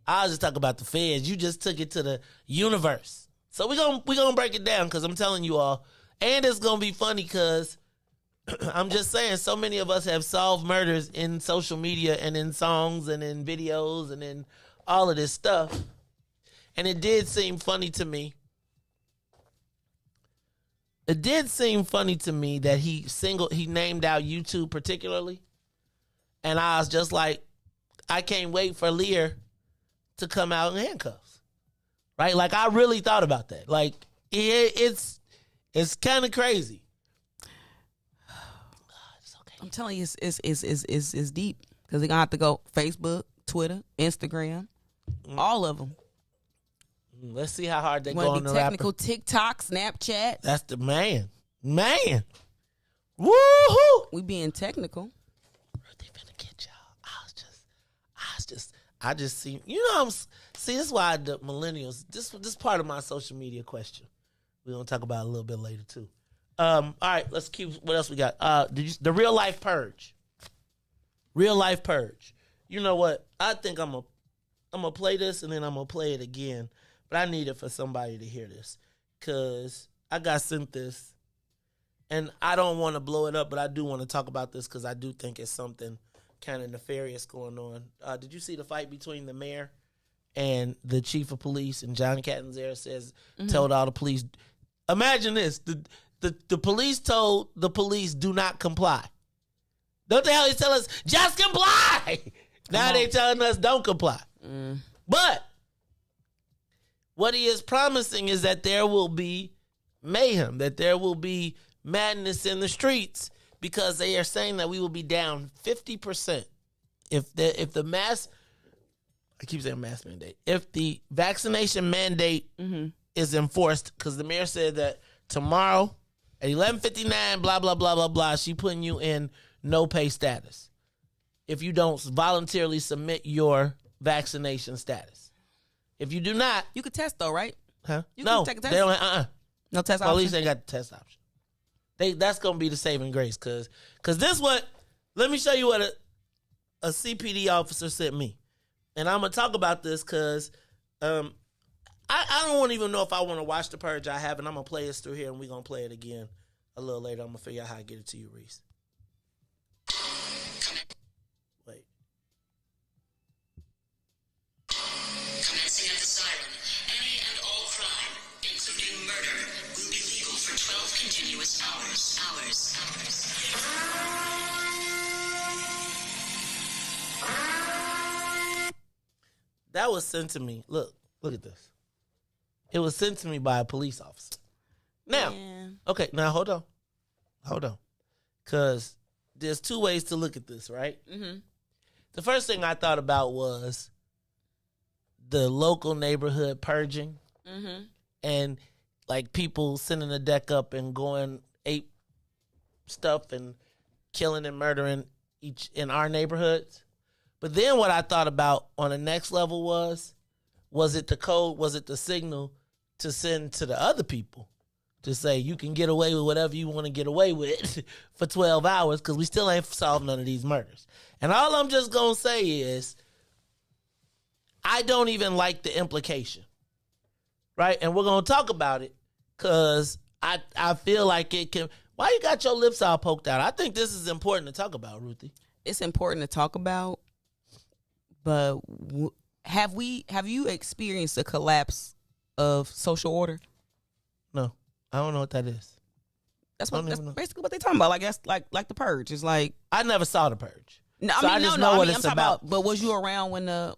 the feds. You just took it to the universe. So we gonna break it down, because I'm telling you all, and it's gonna be funny because I'm just saying, so many of us have solved murders in social media and in songs and in videos and in all of this stuff. And it did seem funny to me. It did seem funny to me that he named out YouTube particularly. And I was just like, I can't wait for Lear to come out in handcuffs. Right? Like, I really thought about that. Like, it's It's kind of crazy. I'm telling you, it's deep because they're gonna have to go Facebook, Twitter, Instagram, all of them. Let's see how hard they go on the technical rapper. TikTok, Snapchat. That's the man. Woohoo! We being technical. Ruthie finna get y'all. I just see. See, this is why the millennials. This part of my social media question. We're gonna talk about it a little bit later too. All right, let's keep. What else we got? The real life purge. Real life purge. You know what? I think I'm gonna play this and then I'm gonna play it again. But I need it for somebody to hear this because I got sent this, and I don't want to blow it up, but I do want to talk about this because I do think it's something kind of nefarious going on. Did you see the fight between the mayor and the chief of police? And John Catanzaro says, told all the police. Imagine this: the police told the police, "Do not comply." Don't they always tell us, "Just comply"? Now they telling us, "Don't comply." But what he is promising is that there will be mayhem, that there will be madness in the streets, because they are saying that we will be down 50% if the mass. I keep saying mass mandate. If the vaccination mandate is enforced, because the mayor said that tomorrow at 11:59, blah blah blah blah blah, she putting you in no pay status if you don't voluntarily submit your vaccination status. If you do not, you could test though, right? Huh? You no, can take a test. They don't. No test option. Police ain't got the test option. That's gonna be the saving grace, cause this what. Let me show you what a CPD officer sent me, and I'm gonna talk about this because I don't even know if I want to watch the purge. I haven't. I'm gonna play this through here, and we're gonna play it again a little later. I'm gonna figure out how to get it to you, Riis. Wait. Commencing at the siren, any and all crime, including murder, will be legal for 12 continuous hours. That was sent to me. Look at this. It was sent to me by a police officer. Now, okay, now hold on. Because there's two ways to look at this, right? The first thing I thought about was the local neighborhood purging and like people sending the deck up and going ape stuff and killing and murdering each in our neighborhoods. But then what I thought about on the next level was it the code, was it the signal to send to the other people to say you can get away with whatever you want to get away with for 12 hours because we still ain't solved none of these murders. And all I'm just going to say is I don't even like the implication, right? And we're going to talk about it because I feel like it can. Why you got your lips all poked out? I think this is important to talk about, Ruthie. It's important to talk about, but have you experienced a collapse of social order? No, I don't know what that is. That's basically what they're talking about. Like that's like the purge. It's like I never saw the purge. No, so I mean, just know what it's I'm talking about. But was you around when the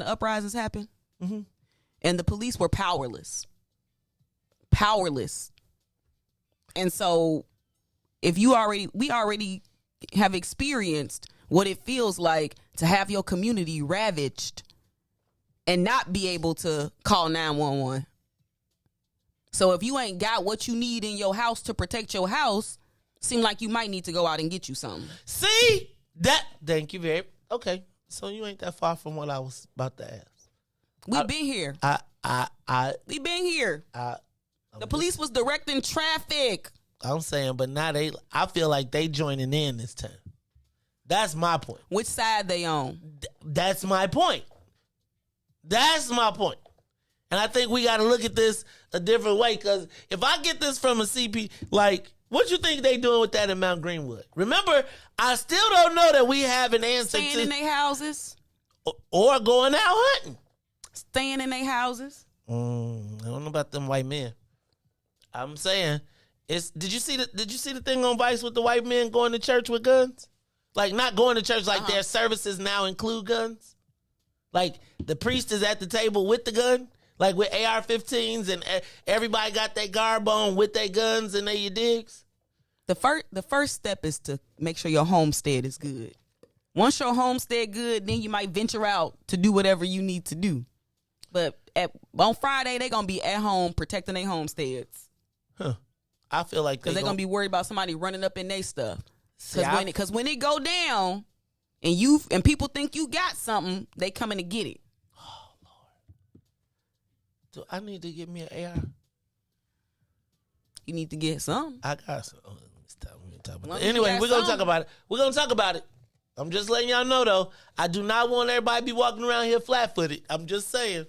uprisings happened? And the police were powerless. And so, if we already have experienced what it feels like to have your community ravaged and not be able to call 911. So if you ain't got what you need in your house to protect your house, seem like you might need to go out and get you something. See that? Thank you very. Okay, so you ain't that far from what I was about to ask. We've been here. We've been here. The police was directing traffic. I'm saying, but now I feel like they joining in this time. That's my point. Which side they on? That's my point. And I think we got to look at this a different way, because if I get this from a CP, like, what you think they doing with that in Mount Greenwood? Remember, I still don't know that we have an answer Staying in their houses. Or going out hunting. Staying in their houses. I don't know about them white men. I'm saying, did you see the thing on Vice with the white men going to church with guns? Like, not going to church, like their services now include guns? Like, the priest is at the table with the gun? Like with AR-15s and everybody got their garb on with their guns and your digs? The first step is to make sure your homestead is good. Once your homestead good, then you might venture out to do whatever you need to do. But on Friday, they're going to be at home protecting their homesteads. Huh. I feel like because they're going to be worried about somebody running up in their stuff. Because when it go down and people think you got something, they coming to get it. Oh, Lord. Do I need to get me an AR? You need to get some. I got some. Anyway, we're going to talk about it. We're going to talk about it. I'm just letting y'all know, though. I do not want everybody to be walking around here flat-footed. I'm just saying.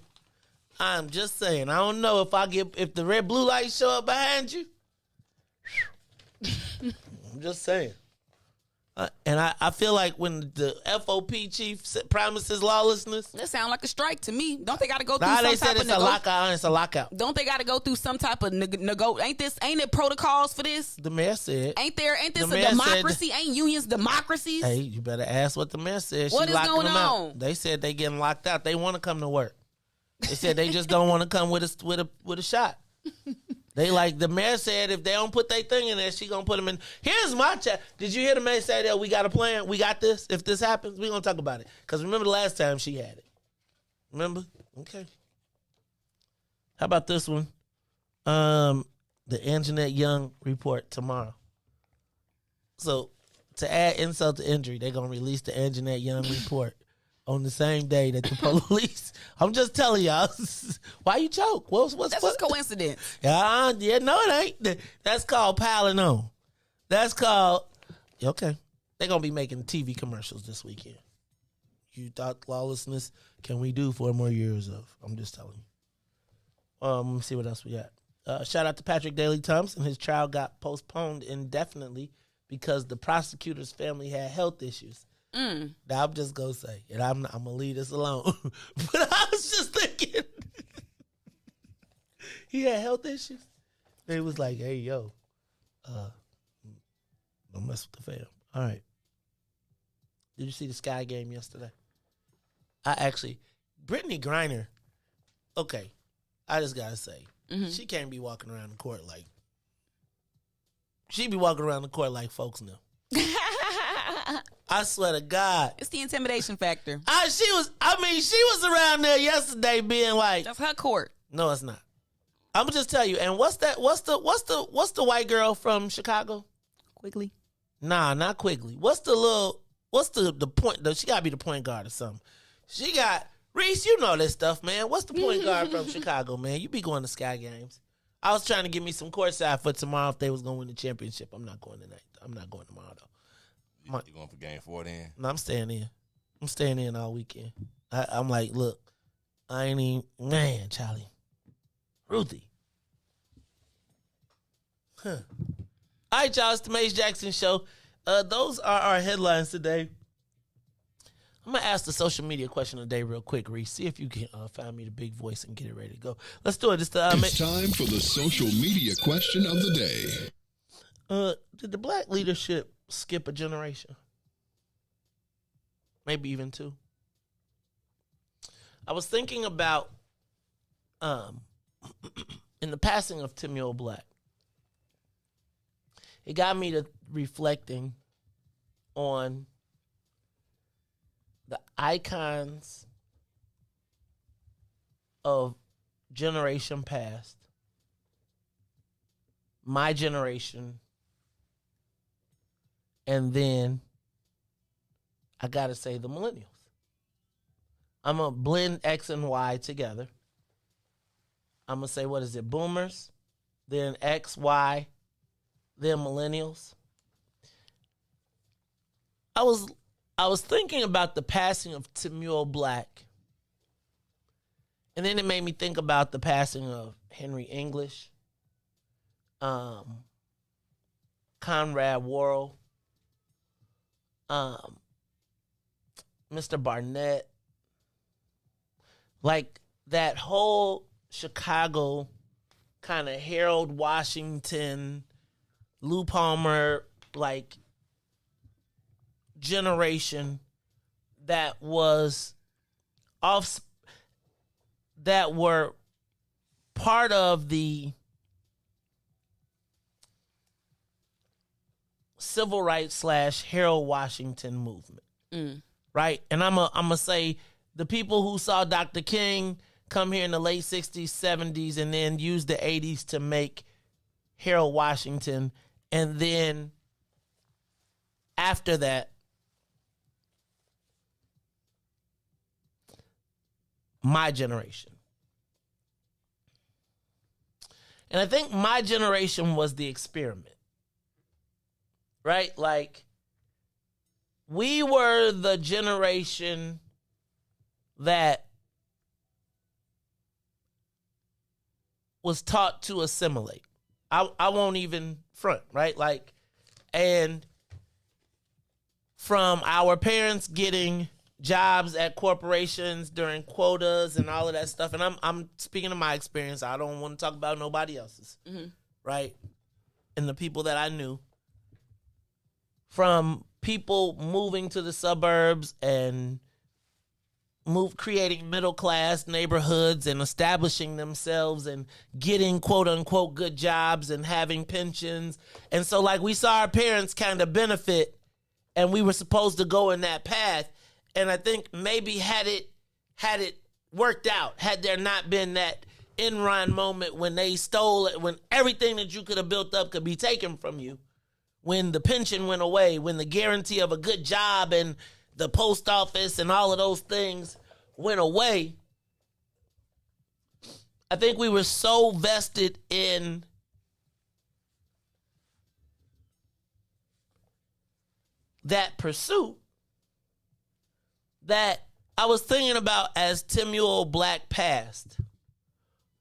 I don't know if the red blue lights show up behind you. I'm just saying. And I feel like when the FOP chief promises lawlessness, that sounds like a strike to me. Don't they got to go through some type of it's a lockout. Don't they got to go through some type of ain't it protocols for this? The mayor said. Ain't this a democracy? Ain't unions democracies? Hey, you better ask what the mayor said. What is going on? They said they getting locked out. They want to come to work. They said they just don't want to come with a shot. They the mayor said if they don't put their thing in there, she gonna put them in. Here's my chat. Did you hear the mayor say that we got a plan? We got this. If this happens, we gonna talk about it. Because remember the last time she had it. Remember? Okay. How about this one? The Anjanette Young report tomorrow. So to add insult to injury, they're gonna release the Anjanette Young report on the same day that the police. I'm just telling y'all. Why you choke? That's just coincidence. No, it ain't. That's called piling on. That's called. Okay. They're going to be making TV commercials this weekend. You thought lawlessness can we do 4 more years of? I'm just telling you. Let me see what else we got. Shout out to Patrick Daley Thompson. His trial got postponed indefinitely because the prosecutor's family had health issues. Now I'm just gonna say, and I'm gonna leave this alone. But I was just thinking, he had health issues. They was like, "Hey, yo, don't mess with the fam." All right. Did you see the Sky game yesterday? Brittany Griner. Okay, I just gotta say, she can't be walking around the court like. She be walking around the court like folks know. I swear to God. It's the intimidation factor. She was around there yesterday being like. That's her court. No, it's not. I'm gonna just tell you. And what's the white girl from Chicago? Quigley. Nah, not Quigley. What's the point? She gotta be the point guard or something. She got Riis. You know this stuff, man. What's the point guard from Chicago, man? You be going to Sky games. I was trying to get me some courtside for tomorrow if they was gonna win the championship. I'm not going tonight. I'm not going tomorrow though. You going for game 4 then? No, I'm staying in. I'm staying in all weekend. I'm like, look, I ain't even, man, Charlie. Ruthie. Huh. All right, y'all, it's the Mace Jackson Show. Those are our headlines today. I'm going to ask the social media question of the day real quick, Riis. See if you can find me the big voice and get it ready to go. Let's do it. It's time for the social media question of the day. Did the black leadership skip a generation? Maybe even 2. I was thinking about in the passing of Timuel Black. It got me to reflecting on the icons of generation past, my generation, and then I gotta say the millennials. I'm gonna blend X and Y together. I'm gonna say, what is it? Boomers, then X, Y, then millennials. I was thinking about the passing of Timuel Black, and then it made me think about the passing of Henry English, Conrad Worrell, Mr. Barnett, like that whole Chicago kind of Harold Washington, Lou Palmer, like generation that was that were part of the civil rights / Harold Washington movement, right? And I'm gonna say the people who saw Dr. King come here in the late 60s, 70s, and then use the 80s to make Harold Washington, and then after that, my generation. And I think my generation was the experiment, right? Like, we were the generation that was taught to assimilate. I won't even front, right? Like, and from our parents getting jobs at corporations during quotas and all of that stuff, and I'm speaking of my experience. I don't want to talk about nobody else's, right? And the people that I knew, from people moving to the suburbs and creating middle class neighborhoods and establishing themselves and getting quote unquote good jobs and having pensions. And so, like, we saw our parents kind of benefit, and we were supposed to go in that path. And I think maybe had it worked out, had there not been that Enron moment when they stole it, when everything that you could have built up could be taken from you, when the pension went away, when the guarantee of a good job and the post office and all of those things went away, I think we were so vested in that pursuit that I was thinking about, as Timuel Black passed,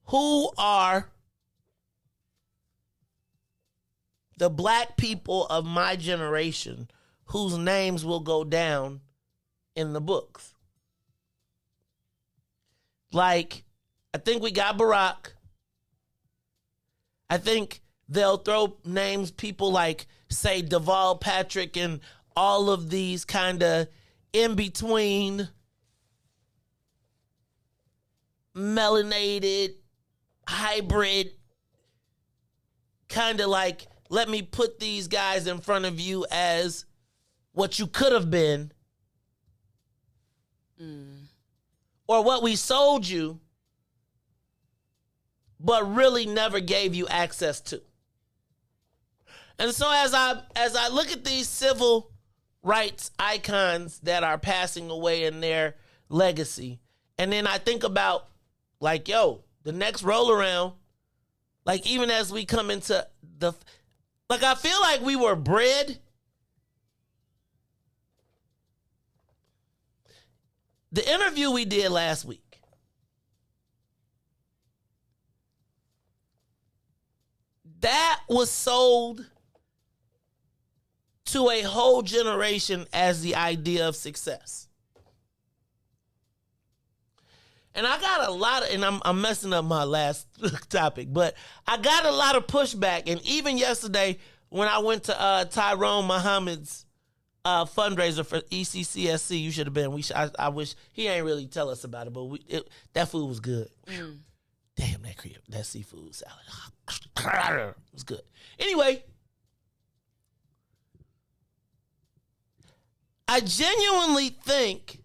who are the black people of my generation whose names will go down in the books. Like, I think we got Barack. I think they'll throw names, people like, say, Deval Patrick and all of these kind of in-between melanated, hybrid, kind of like, let me put these guys in front of you as what you could have been, or what we sold you, but really never gave you access to. And so as I look at these civil rights icons that are passing away in their legacy, and then I think about, like, yo, the next roll around, like, even as we come into the, like, I feel like we were bred. The interview we did last week, that was sold to a whole generation as the idea of success. And I got a lot of, and I'm messing up my last topic, but I got a lot of pushback. And even yesterday, when I went to Tyrone Muhammad's fundraiser for ECCSC, you should have been. I wish he ain't really tell us about it, but that food was good. Damn, that seafood salad, it was good. Anyway, I genuinely think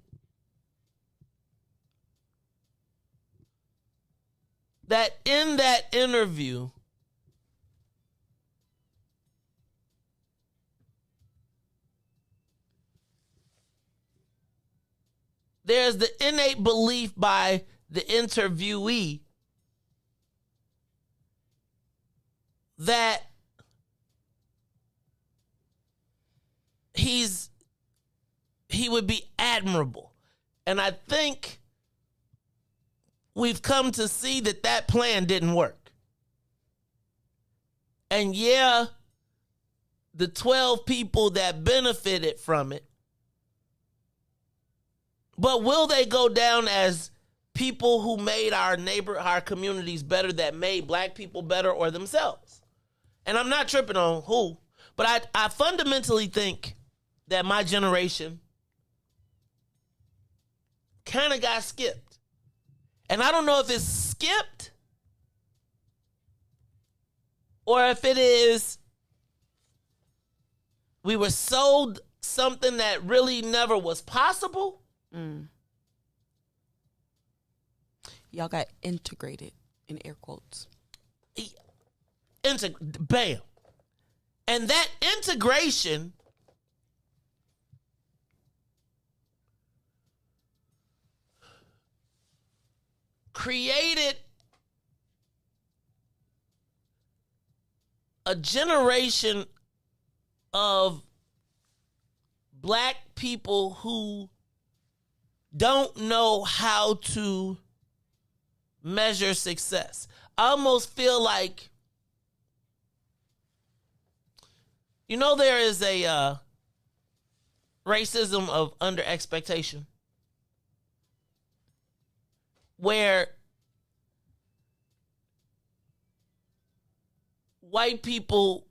that in that interview, there's the innate belief by the interviewee that he would be admirable. And I think we've come to see that plan didn't work. And yeah, the 12 people that benefited from it, but will they go down as people who made our communities better, that made black people better, or themselves? And I'm not tripping on who, but I fundamentally think that my generation kind of got skipped. And I don't know if it's skipped or if it is we were sold something that really never was possible. Y'all got integrated in air quotes. Bam. And that integration created a generation of black people who don't know how to measure success. I almost feel like, there is a racism of under expectation where white people,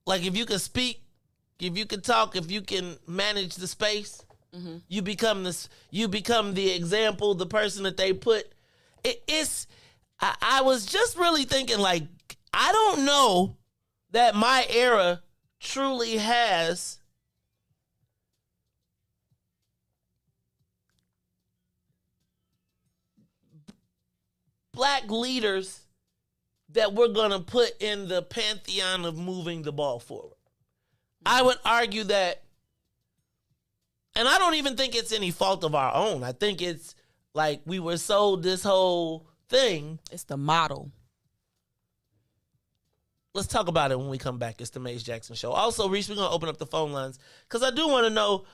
like, if you can speak, if you can talk, if you can manage the space, you become the example, the person that they put. I was just really thinking, like, I don't know that my era truly has black leaders that we're going to put in the pantheon of moving the ball forward. I would argue that, and I don't even think it's any fault of our own. I think it's like we were sold this whole thing. It's the model. Let's talk about it when we come back. It's the Maze Jackson Show. Also, Riis, we're going to open up the phone lines because I do want to know,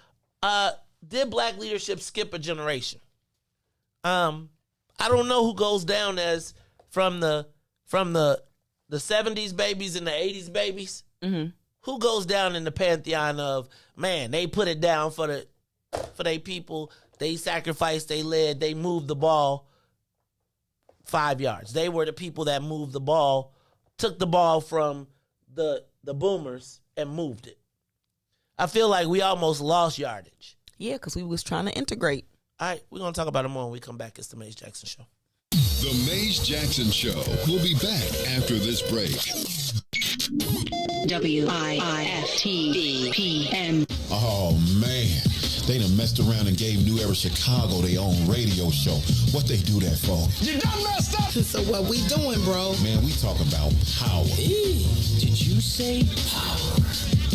did black leadership skip a generation? I don't know who goes down as from the 70s babies and the 80s babies. Who goes down in the pantheon of, man, they put it down for their people. They sacrificed, they led, they moved the ball 5 yards. They were the people that moved the ball, took the ball from the boomers and moved it. I feel like we almost lost yardage. Yeah, because we was trying to integrate. All right, we're going to talk about it more when we come back. It's the Maze Jackson Show. The Maze Jackson Show will be back after this break. WIIFTV-PM. Oh, man. They done messed around and gave New Era Chicago their own radio show. What they do that for? You done messed up. So what we doing, bro? Man, we talk about power. Did you say power?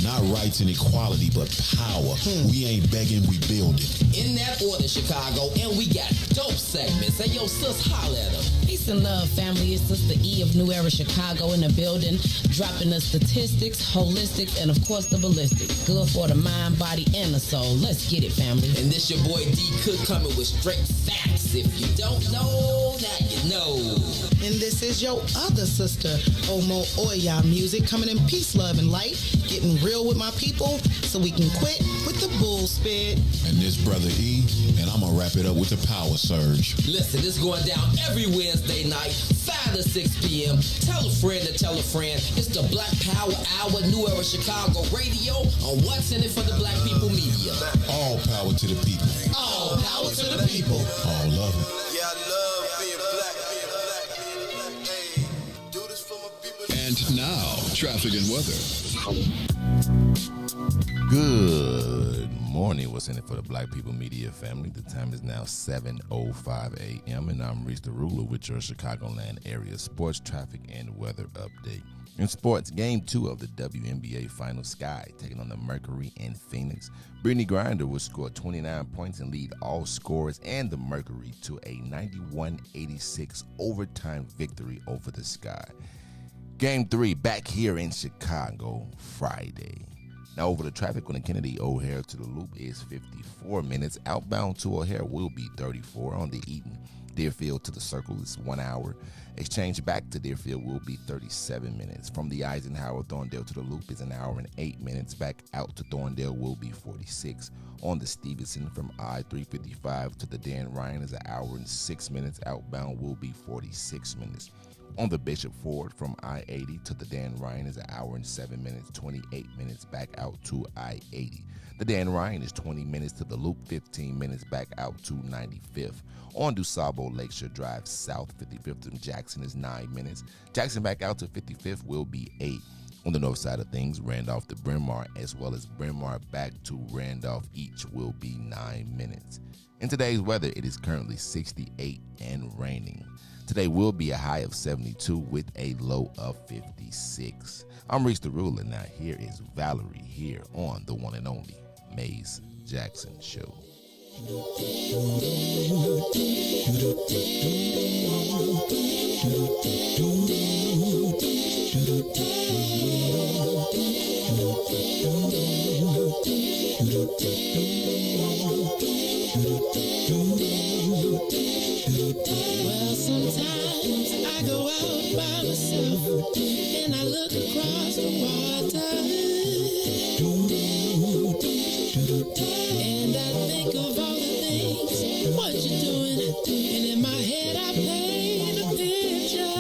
Not rights and equality, but power. We ain't begging, we building. In that order, Chicago, and we got dope segments. Hey, yo, sis, holla at them. Peace and love, family. It's Sister E of New Era Chicago in the building, dropping the statistics, holistics, and of course the ballistics. Good for the mind, body, and the soul. Let's get it, family. And this your boy D Cook coming with straight facts. If you don't know, now you know. And this is your other sister, Omo Oya Music, coming in peace, love, and light, getting real with my people so we can quit with the bull spit. And this brother E, and I'm gonna wrap it up with the power surge. Listen, this going down every Wednesday night, 5 to 6 p.m. Tell a friend to tell a friend. It's the Black Power Hour, New Era Chicago Radio on What's in It for the Black People Media. All power to the people. All power to the people. All love it. Yeah, I love being black. Hey, do this for my people. And now, traffic and weather. Good morning. What's in it for the Black People Media family? The time is now 7:05 a.m. and I'm Riis the Ruler with your Chicagoland area sports, traffic, and weather update. In sports, Game 2 of the WNBA Finals, Sky taking on the Mercury in Phoenix. Brittany Griner will score 29 points and lead all scorers and the Mercury to a 91-86 overtime victory over the Sky. Game 3 back here in Chicago Friday. Now over the traffic on the Kennedy O'Hare to the Loop is 54 minutes. Outbound to O'Hare will be 34. On the Eaton Deerfield to the Circle is 1 hour. Exchange back to Deerfield will be 37 minutes. From the Eisenhower Thorndale to the Loop is 1 hour and 8 minutes. Back out to Thorndale will be 46. On the Stevenson from I-355 to the Dan Ryan is 1 hour and 6 minutes. Outbound will be 46 minutes. On the Bishop Ford from I-80 to the Dan Ryan is an hour and 7 minutes, 28 minutes back out to I-80. The Dan Ryan is 20 minutes to the Loop, 15 minutes back out to 95th. On DuSable Lakeshore Drive South, 55th and Jackson is 9 minutes. Jackson back out to 55th will be 8. On the north side of things, Randolph to Bryn Mawr as well as Bryn Mawr back to Randolph each will be 9 minutes. In today's weather, it is currently 68 and raining. Today will be a high of 72 with a low of 56. I'm Riis the Ruler. Now here is Valerie here on the one and only Maze Jackson Show. Well, sometimes I go out by myself and I look across the water and I think of all the things, what you're doing, and in my head I paint a picture.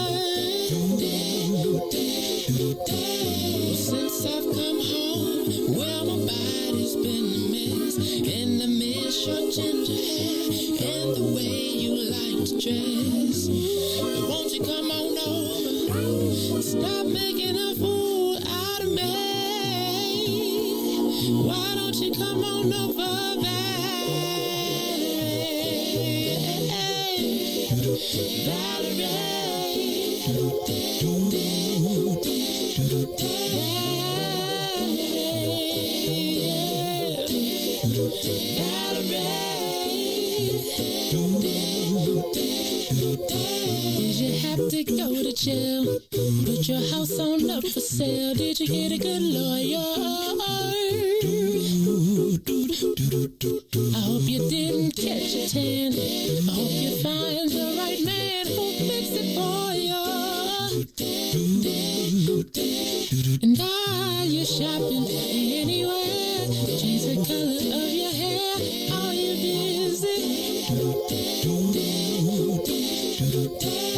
Since I've come home, well, my body's been a mess, and I miss your ginger hair and the way you like to dress. But won't you come on over? Stop making a fool out of me. Why don't you come on over, Did you have to go to jail? Put your house on up for sale. Did you get a good lawyer? I hope you didn't catch a tan. I hope you find the right man who'll fix it for you. And are you shopping anywhere? Change the color of your hair. Are you busy?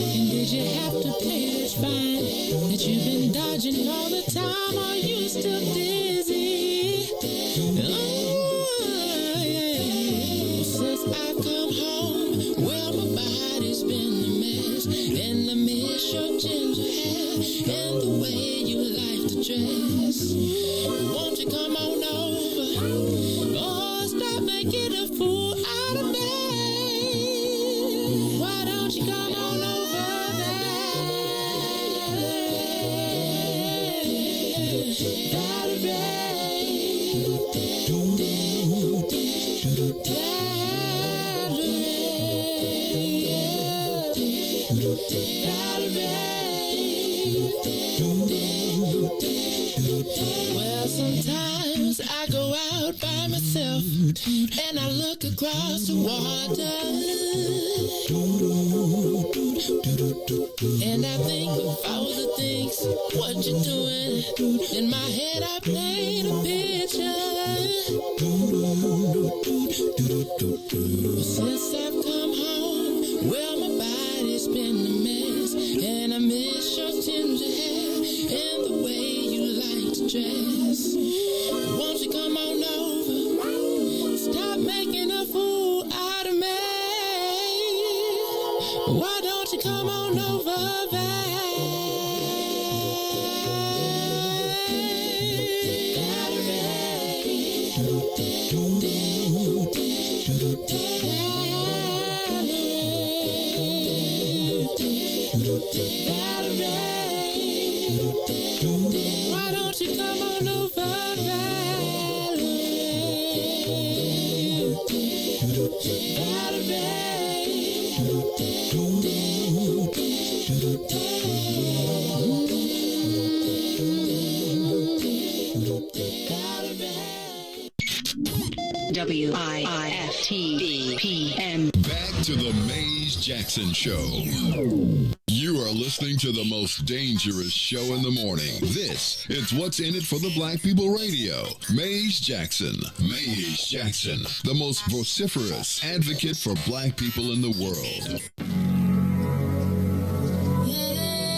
And did you have to pay this fine that you've been dodging all the time? Are you still dizzy? Oh, yeah. Since I've come home, well, my body's been a mess, and I miss your ginger hair and the way you like to dress. Won't you come on over? Oh, stop making a fool out of me. Why don't you come on over there? Well, sometimes I go out by myself and I look across the water and I think of all the things, what you're doing. In my head I paint a picture. Since I've come home, well, my body's been a mess, and I miss your ginger hair and the way you like to dress. Won't you come on over? Stop making a fool out of me. Why don't you come on over there? Why don't you come on over, WIFTPM. Back to the Maze Jackson Show. You are listening to the most dangerous show in the morning. This is What's in It for the Black People Radio. Maze Jackson. Maze Jackson, the most vociferous advocate for black people in the world. Yeah.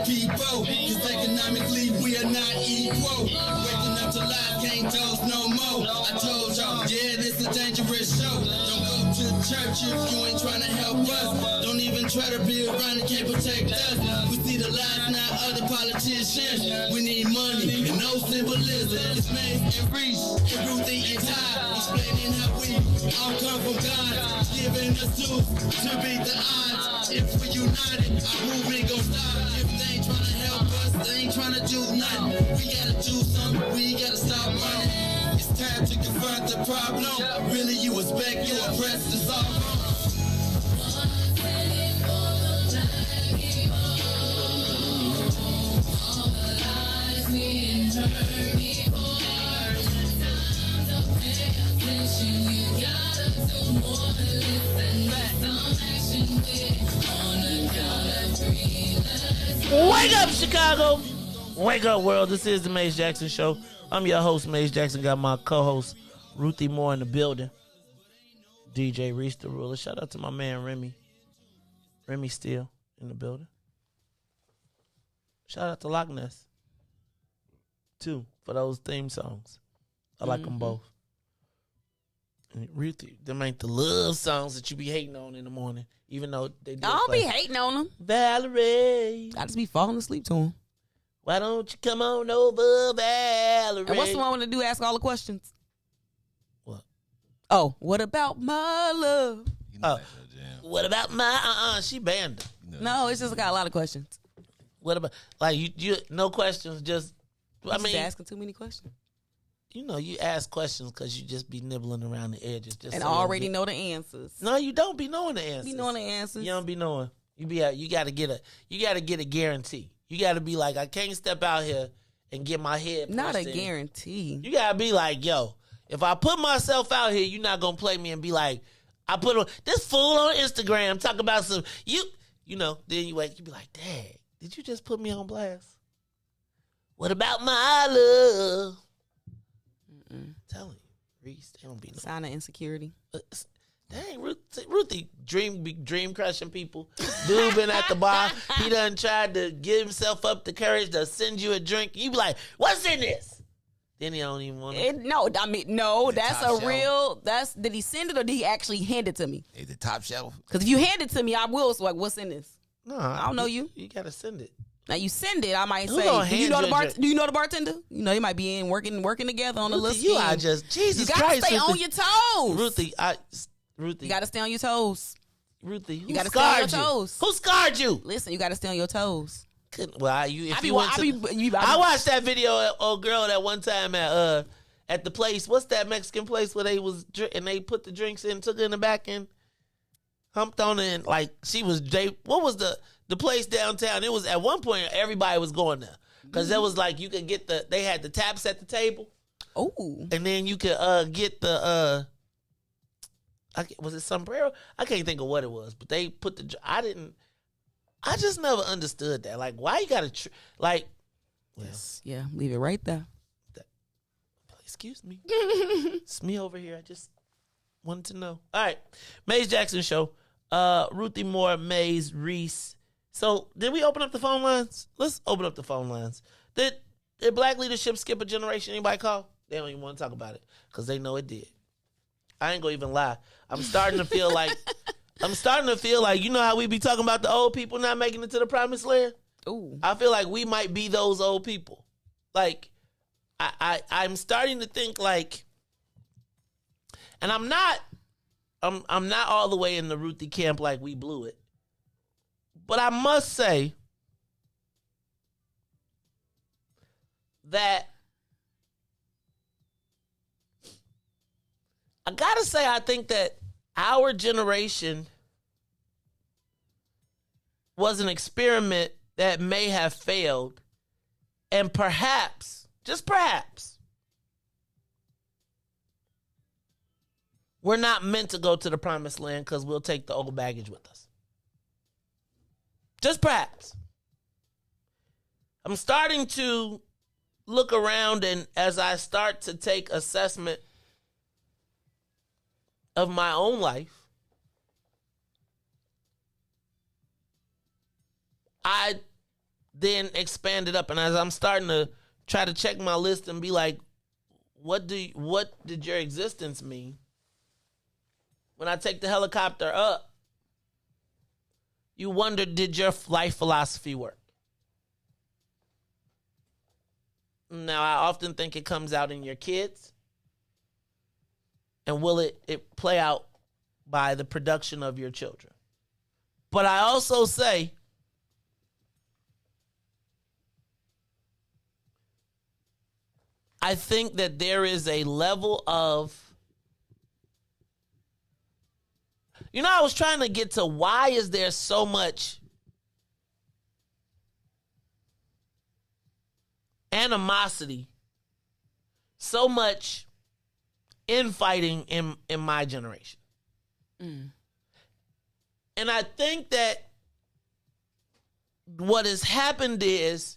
people. Cause economically we are not equal. Waking up to life, can't toast no more. I told y'all, yeah, this a dangerous show. Don't go to church if you ain't trying to help us. Don't even try to be around and can't protect us. We see the lies now of the politicians. We need money and no symbolism. It's Maze and Riis and Ruthie and Todd explaining how we all come from God, giving us tools to beat the odds. If we united, our movement gon' stop. If they ain't trying to help us, they ain't trying to do nothing. We gotta do something, we gotta stop running. It's time to confront the problem. Really, you expect you oppressed to solve wrong. Wake up, Chicago! Wake up, world. This is the Maze Jackson Show. I'm your host, Maze Jackson. Got my co-host, Ruthie Moore, in the building. DJ Riis the Ruler. Shout out to my man, Remy. Remy Steele in the building. Shout out to Loch Ness, too, for those theme songs. I like them both. And Ruthie, them ain't the love songs that you be hating on in the morning, even though they do. I don't be hating on them. Valerie. I just be falling asleep to them. Why don't you come on over, Valerie? And what's the one when the dude ask all the questions? What? Oh, what about my love? What about my she banned her. No, it's just got a lot of questions. What about like you no questions, just I mean asking too many questions. You know, you ask questions because you just be nibbling around the edges. Just and so already know the answers. No, you don't be knowing the answers. Be knowing the answers. You don't be knowing. You gotta get a guarantee. You gotta be like, I can't step out here and get my head pushed Not a in. guarantee. You gotta be like, yo, if I put myself out here, you're not gonna play me and be like, I put on this fool on Instagram talk about some you know, then you wake, you be like, dang, did you just put me on blast? What about my love? Telling you, Riis, they don't be no sign of insecurity. Dang, Ruthie, dream crushing people. Dude been at the bar. He done tried to give himself up the courage to send you a drink. You be like, what's in this? Then he don't even want to. No, I mean, no, that's a real, did he send it or did he actually hand it to me? Is it top shelf? Because if you hand it to me, I will. So like, what's in this? No, I don't know you. You got to send it. Now you send it, I might Who say, gonna do you know hand do you know the bartender? You know, they might be in working together on the list. You are just Jesus You gotta Christ. stay Ruthie. on your toes. Ruthie. You gotta stay on your toes. Ruthie, you gotta stay on your toes. Who scarred you? Listen, you gotta stay on your toes. Well, I watched that video of old girl that one time at the place. What's that Mexican place where they put the drinks in, took it in the back and humped on it, and like she was. What was the place downtown? It was at one point everybody was going there because there was like you could get they had the taps at the table. Oh, and then you could get the was it sombrero? I can't think of what it was, but they put the. I just never understood that. Like, why you gotta yeah, leave it right there. Excuse me, it's me over here. I just wanted to know. All right, Maze Jackson Show. Ruthie Moore, Maze, Riis. So, did we open up the phone lines? Let's open up the phone lines. Did black leadership skip a generation? Anybody call? They don't even want to talk about it because they know it did. I ain't gonna even lie. I'm starting to feel like you know how we be talking about the old people not making it to the promised land? Ooh. I feel like we might be those old people. Like, I'm starting to think like, and I'm not all the way in the Ruthie camp like we blew it. But I must say that I think that our generation was an experiment that may have failed, and perhaps, just perhaps, we're not meant to go to the promised land because we'll take the old baggage with us. Just perhaps. I'm starting to look around, and as I start to take assessment of my own life, then expanded up. And as I'm starting to try to check my list and be like, what did your existence mean? When I take the helicopter up, you wonder, did your life philosophy work? Now, I often think it comes out in your kids. And will it play out by the production of your children? But I also say, I think that there is a level of, I was trying to get to why is there so much animosity, so much infighting in my generation. And I think that what has happened is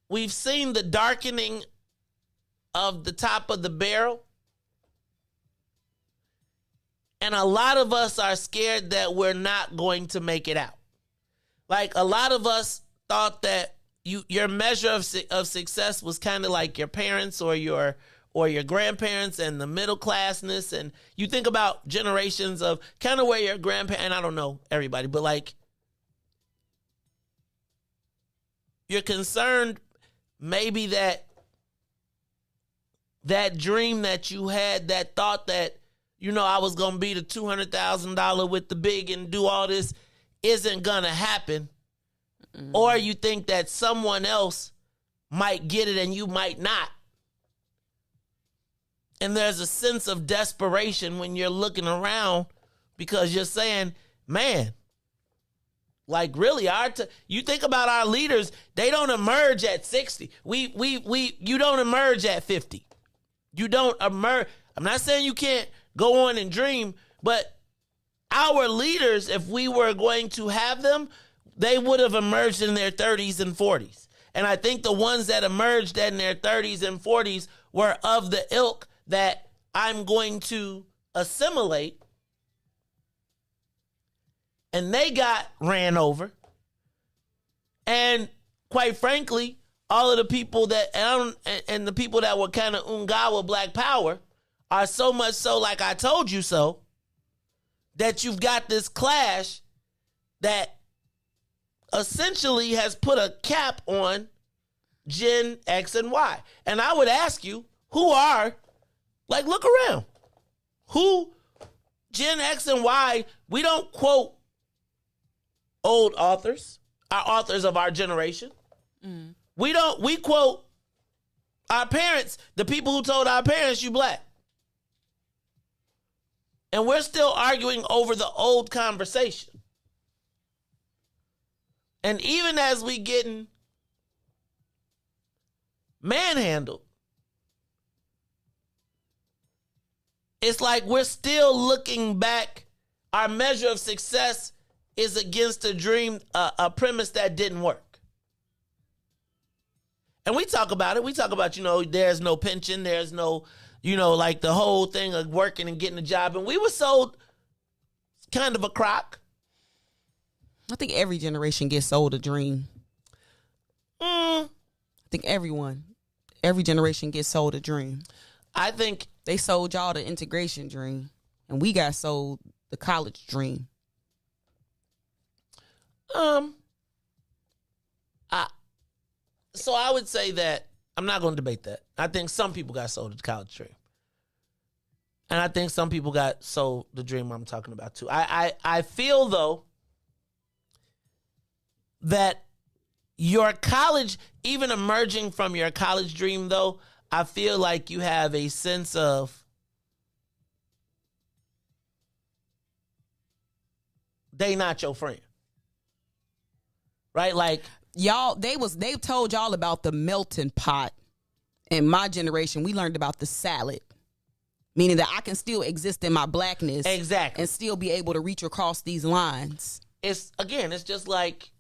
we've seen the darkening of the top of the barrel. And a lot of us are scared that we're not going to make it out. Like, a lot of us thought that your measure of success was kind of like your parents or your grandparents and the middle classness. And you think about generations of kind of where your grandparents, and I don't know everybody, but like, you're concerned maybe that dream that you had, that thought that, I was going to be the $200,000 with the big and do all this, isn't going to happen. Or you think that someone else might get it and you might not. And there's a sense of desperation when you're looking around because you're saying, man, like, really, you think about our leaders, they don't emerge at 60. You don't emerge at 50. You don't emerge. I'm not saying you can't go on and dream, but our leaders, if we were going to have them, they would have emerged in their 30s and 40s. And I think the ones that emerged in their 30s and 40s were of the ilk that I'm going to assimilate. And they got ran over. And quite frankly, all of the people that, and the people that were kind of Ungawa Black Power are so much so like I told you so, that you've got this clash that essentially has put a cap on Gen X and Y. And I would ask you, look around. Who, Gen X and Y, we don't quote old authors, our authors of our generation. We quote our parents, the people who told our parents you black. And we're still arguing over the old conversation. And even as we getting manhandled, it's like we're still looking back. Our measure of success is against a dream, a premise that didn't work. And we talk about it. We talk about, there's no pension, there's no, like the whole thing of working and getting a job. And we were sold kind of a crock. I think every generation gets sold a dream. I think every generation gets sold a dream. I think they sold y'all the integration dream, and we got sold the college dream. So I would say that I'm not going to debate that. I think some people got sold the college dream. And I think some people got sold the dream I'm talking about too. I feel though that your college, even emerging from your college dream though, I feel like you have a sense of they not your friend. Right? Like, y'all, they told y'all about the melting pot. In my generation, we learned about the salad. Meaning that I can still exist in my blackness. Exactly. And still be able to reach across these lines. It's just like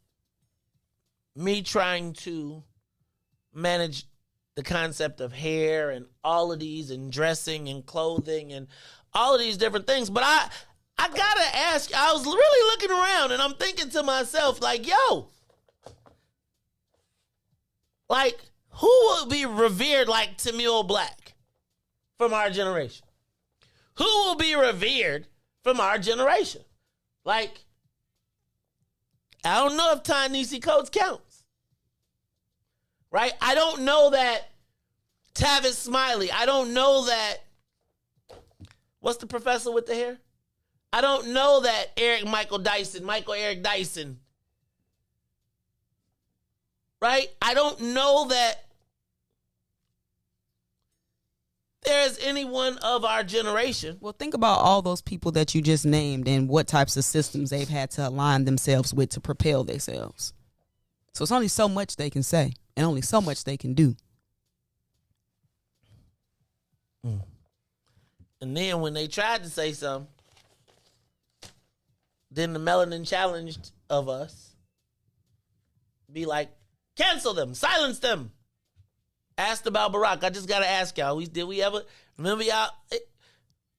me trying to manage the concept of hair and all of these and dressing and clothing and all of these different things. But I gotta ask. I was really looking around, and I'm thinking to myself, like, yo, like, who will be revered like Tamil Black from our generation? Who will be revered from our generation? Like, I don't know if Ta-Nehisi Coates counts. Right? I don't know that Tavis Smiley. I don't know that, what's the professor with the hair? I don't know that Michael Eric Dyson. Right? I don't know that there's anyone of our generation. Well, think about all those people that you just named and what types of systems they've had to align themselves with to propel themselves. So it's only so much they can say and only so much they can do. And then when they tried to say something, then the melanin challenged of us be like, cancel them, silence them. Asked about Barack. I just got to ask y'all, did we ever, remember y'all?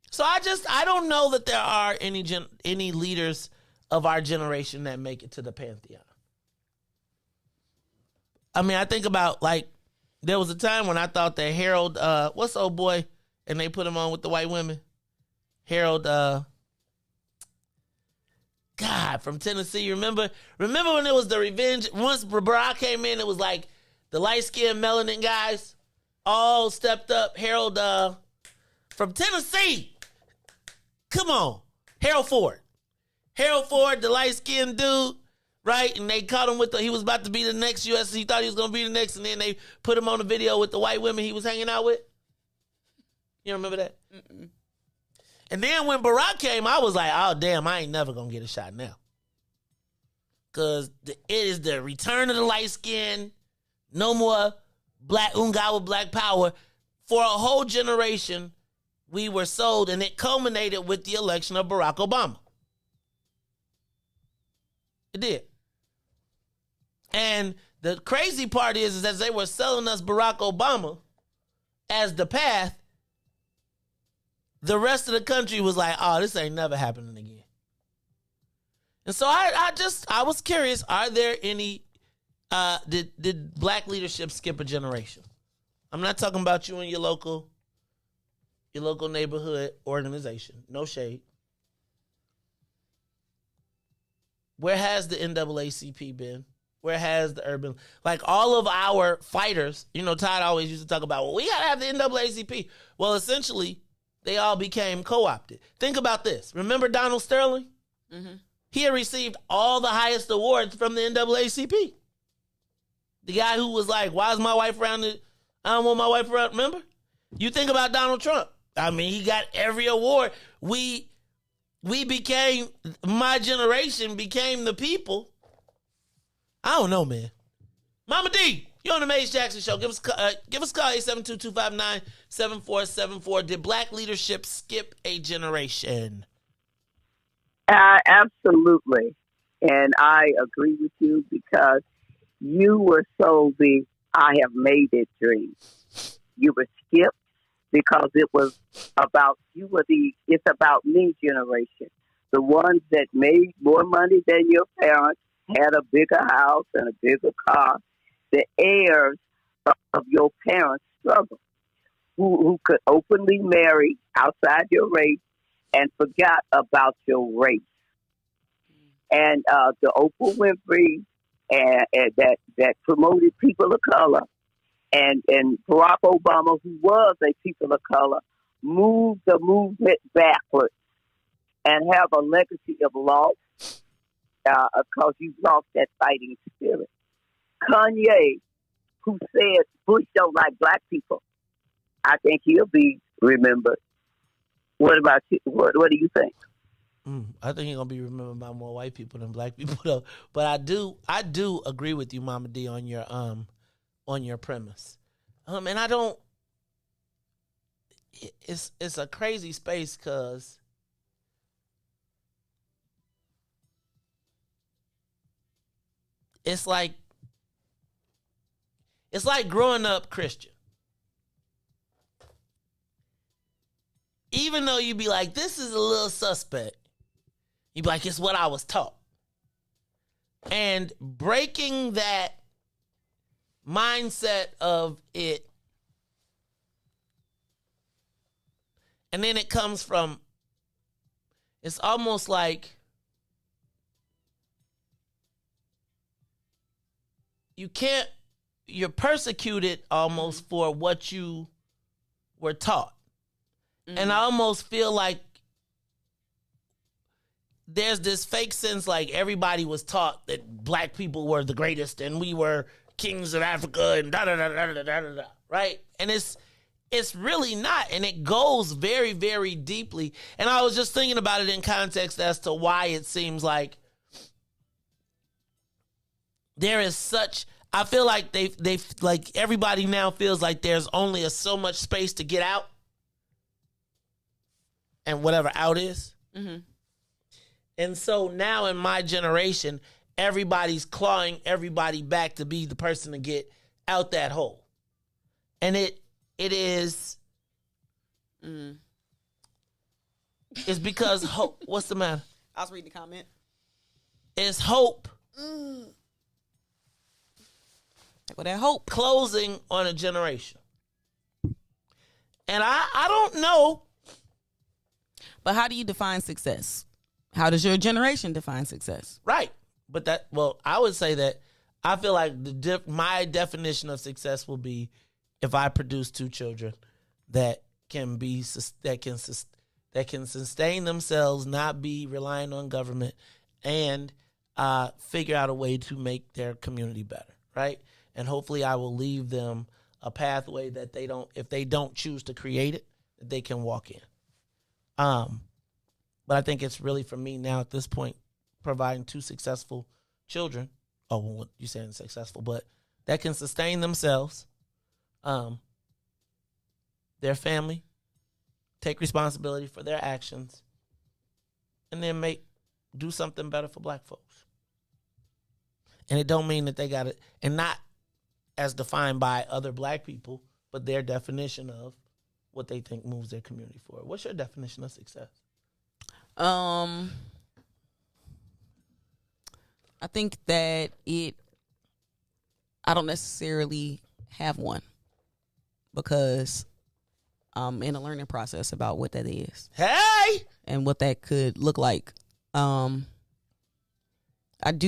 So I don't know that there are any leaders of our generation that make it to the Pantheon. I mean, I think about, like, there was a time when I thought that Harold, what's the old boy, and they put him on with the white women? Harold, God, from Tennessee. Remember when it was the revenge? Once Barack came in, it was like the light-skinned melanin guys all stepped up. Harold from Tennessee. Come on. Harold Ford, the light-skinned dude, right? And they caught him he was about to be the next U.S. He thought he was going to be the next, and then they put him on a video with the white women he was hanging out with. You remember that? Mm-mm. And then when Barack came, I was like, oh, damn, I ain't never going to get a shot now. Because it is the return of the light skin. No more black unga with black power. For a whole generation, we were sold, and it culminated with the election of Barack Obama. It did. And the crazy part is as they were selling us Barack Obama as the path, the rest of the country was like, oh, this ain't never happening again. And so I was curious, are there any, did black leadership skip a generation? I'm not talking about you and your local neighborhood organization. No shade. Where has the NAACP been? Where has the urban, like all of our fighters, Todd always used to talk about, well, we got to have the NAACP. Well, essentially, they all became co-opted. Think about this. Remember Donald Sterling? Mm-hmm. He had received all the highest awards from the NAACP. The guy who was like, why is my wife around it? I don't want my wife around. Remember? You think about Donald Trump. I mean, he got every award. We became, my generation became the people. I don't know, man. Mama D, you're on the Maze Jackson Show. Give us a call, 872-259-7474. Did black leadership skip a generation? Absolutely. And I agree with you because you were sold the I have made it dream. You were skipped because it was about, it's about me generation. The ones that made more money than your parents, had a bigger house and a bigger car, the heirs of your parents' struggle, who could openly marry outside your race and forgot about your race. And the Oprah Winfrey and that promoted people of color, and Barack Obama, who was a people of color, moved the movement backwards and have a legacy of loss because you've lost that fighting spirit. Kanye, who said Bush don't like black people, I think he'll be remembered. What about you? What do you think? I think he's gonna be remembered by more white people than black people, though. But I do agree with you, Mama D, on your premise. And I don't. It's a crazy space because it's like growing up Christian. Even though you be like, this is a little suspect. You'd be like, it's what I was taught. And breaking that mindset of it, and then it comes from, it's almost like you're persecuted almost for what you were taught. And I almost feel like there's this fake sense like everybody was taught that black people were the greatest and we were kings of Africa and da-da-da-da-da-da-da, right? And it's really not, and it goes very, very deeply. And I was just thinking about it in context as to why it seems like there is such, I feel like they've like everybody now feels like there's only so much space to get out, and whatever out is. Mm-hmm. And so now in my generation, everybody's clawing everybody back to be the person to get out that hole. And it is it's because hope. What's the matter? I was reading the comment. It's hope. Well, that hope closing on a generation. And I don't know. But how do you define success? How does your generation define success? Right. But I would say that I feel like my definition of success will be if I produce 2 children that can sustain themselves, not be relying on government, and figure out a way to make their community better, right? And hopefully I will leave them a pathway that if they don't choose to create it, that they can walk in. But I think it's really, for me now at this point, providing 2 successful children. Oh, well, what you're saying successful, but that can sustain themselves, their family, take responsibility for their actions, and then do something better for black folks. And it don't mean that they got it, and not as defined by other black people, but their definition of what they think moves their community forward. What's your definition of success? I think that I don't necessarily have one because I'm in a learning process about what that is. Hey! And what that could look like.